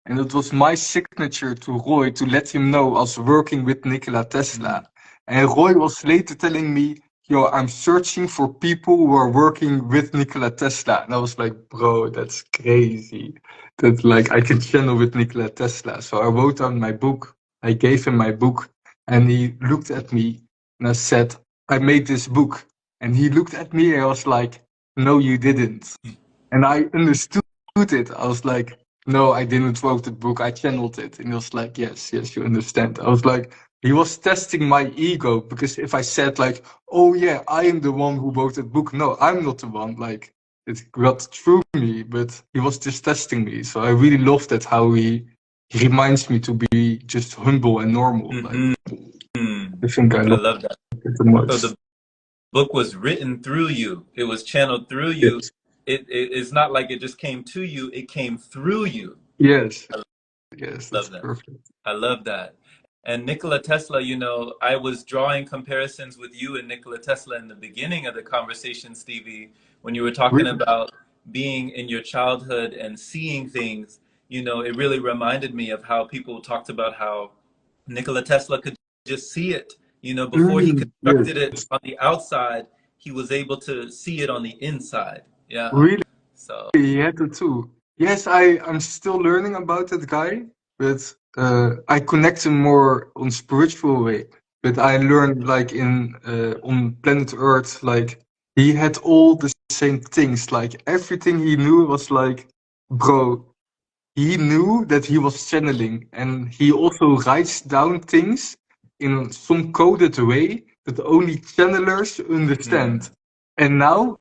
And it was my signature to Roy to let him know I was working with Nikola Tesla. And Roy was later telling me, yo, I'm searching for people who are working with Nikola Tesla. And I was like, bro, that's crazy. That, like, I can channel with Nikola Tesla. So I wrote down my book. I gave him my book, and he looked at me, and I said, I made this book. And he looked at me and I was like, no, you didn't. And I understood it. I was like, no, I didn't wrote the book. I channeled it. And he was like, yes, you understand. I was like, he was testing my ego, because if I said like, oh yeah, I am the one who wrote the book. No, I'm not the one. Like, it got through me, but he was just testing me. So I really love that, how he reminds me to be just humble and normal. Like, I think I love that. it the most. So the book was written through you. It was channeled through you. Yes. It's not like it just came to you. It came through you. Yes, that's Love that. perfect. I love that. And Nikola Tesla, you know, I was drawing comparisons with you and Nikola Tesla in the beginning of the conversation, Stevie, when you were talking Really? about being in your childhood and seeing things. You know, it really reminded me of how people talked about how Nikola Tesla could just see it. You know, before he constructed it Yes. on the outside, he was able to see it on the inside. Yeah. Really, So, he had it too. Yes, I'm still learning about that guy, but I connect him more on spiritual way. But I learned, like, in on planet Earth, like, he had all the same things. Like, everything he knew was like, bro, he knew that he was channeling, and he also writes down things in some coded way that only channelers understand. And now,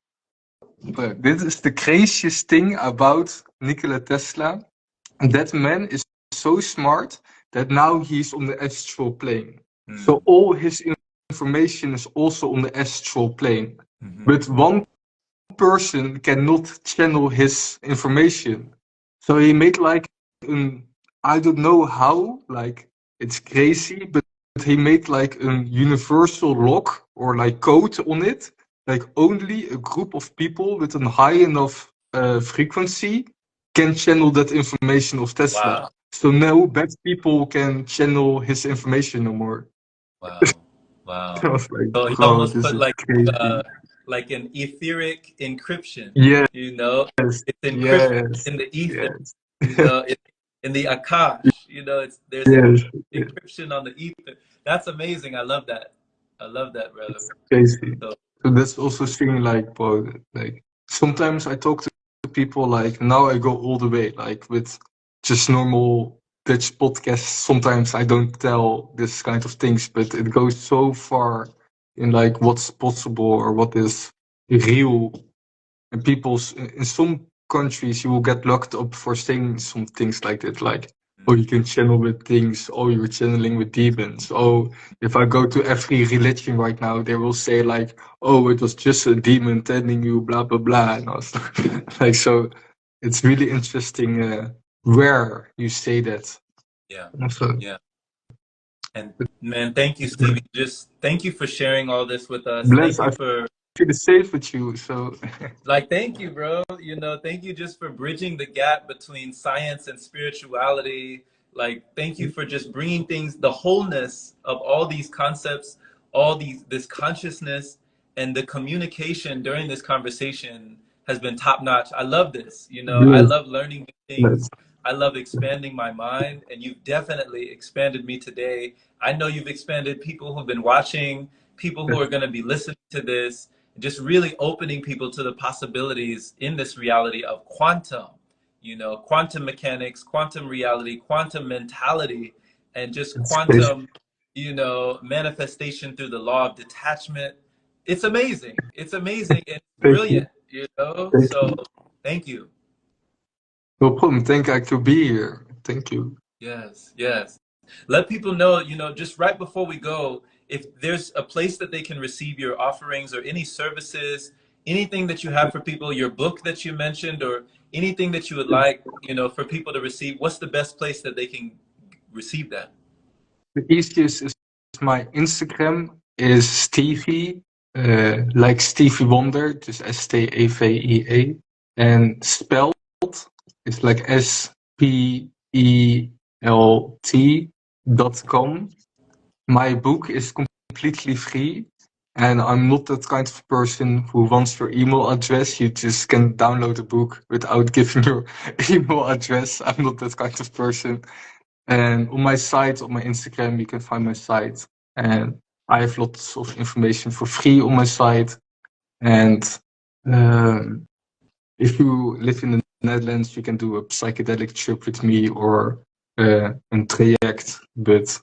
but this is the craziest thing about Nikola Tesla. That man is so smart that now he's on the astral plane. So all his information is also on the astral plane. But one person cannot channel his information. So he made like an, I don't know how, like, it's crazy, but he made like a universal lock or like code on it. Like, only a group of people with a high enough frequency can channel that information of Tesla. wow. So no bad people can channel his information no more. Wow. Wow. I was like, So he bro, almost this put is like crazy. like an etheric encryption. Yes, You know, it's encrypted yes, in the ether. yes, You know, in the Akash. You know, there's yes, yes. encryption on the ether. That's amazing. I love that. I love that, brother. It's crazy. So So that's also seeing like, well, like sometimes I talk to people like now I go all the way like with just normal Dutch podcasts. Sometimes I don't tell this kind of things, but it goes so far in like what's possible or what is real. And people's in some countries you will get locked up for saying some things like that, like oh you can channel with things, oh you're channeling with demons. Oh, if I go to every religion right now, they will say like, oh it was just a demon telling you blah blah blah, and I was like, so it's really interesting where you say that. yeah, Also, yeah. And man, thank you, Stevie. Just thank you for sharing all this with us. bless, Thank you I for feel safe with you. So like, thank you, bro. You know, thank you just for bridging the gap between science and spirituality. Like, thank you for just bringing things, the wholeness of all these concepts, this consciousness, and the communication during this conversation has been top notch. I love this. You know, I bless, love learning new bless, things. I love expanding my mind, and you've definitely expanded me today. I know you've expanded people who've been watching, people who bless. are going to be listening to this, just really opening people to the possibilities in this reality of quantum, you know, quantum mechanics, quantum reality, quantum mentality, and just It's crazy. quantum, you know, manifestation through the law of detachment. It's amazing. It's amazing and Thank you, brilliant, you know? thank So you. thank you. No problem. Thank I could be here. Thank you. Yes, yes. Let people know, you know, just right before we go, if there's a place that they can receive your offerings or any services, anything that you have for people, your book that you mentioned, or anything that you would like, you know, for people to receive, what's the best place that they can receive that? The easiest is my Instagram is Stevie, like Stevie Wonder, just Stevea, and Spelt is like Spelt.com. My book is completely free, and I'm not that kind of person who wants your email address. You just can download a book without giving your email address. I'm not that kind of person. And on my site, on my Instagram, you can find my site. And I have lots of information for free on my site. And um, if you live in the Netherlands, you can do a psychedelic trip with me or a traject. But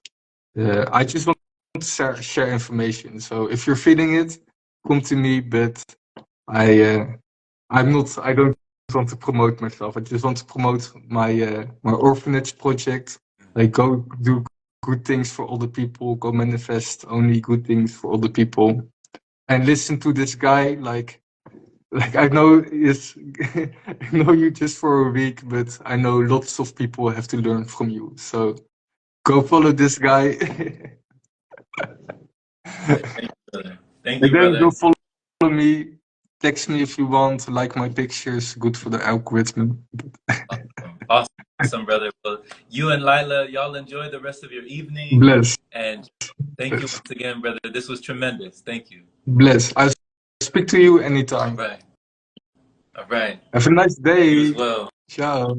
I just want to share information. So if you're feeling it, come to me. But I'm not. I don't want to promote myself. I just want to promote my orphanage project. Like go do good things for other people. Go manifest only good things for other people. And listen to this guy. Like I know is I know you just for a week, but I know lots of people have to learn from you. So go follow this guy. Thank you, brother. Thank And you, then go brother. follow me. Text me if you want. Like my pictures. Good for the algorithm. Awesome. Awesome, brother. Well, you and Lila, y'all enjoy the rest of your evening. Bless. And thank you Bless. once again, brother. This was tremendous. Thank you. Bless. I'll speak to you All anytime. right. All right. Have a nice You as day. well. Ciao.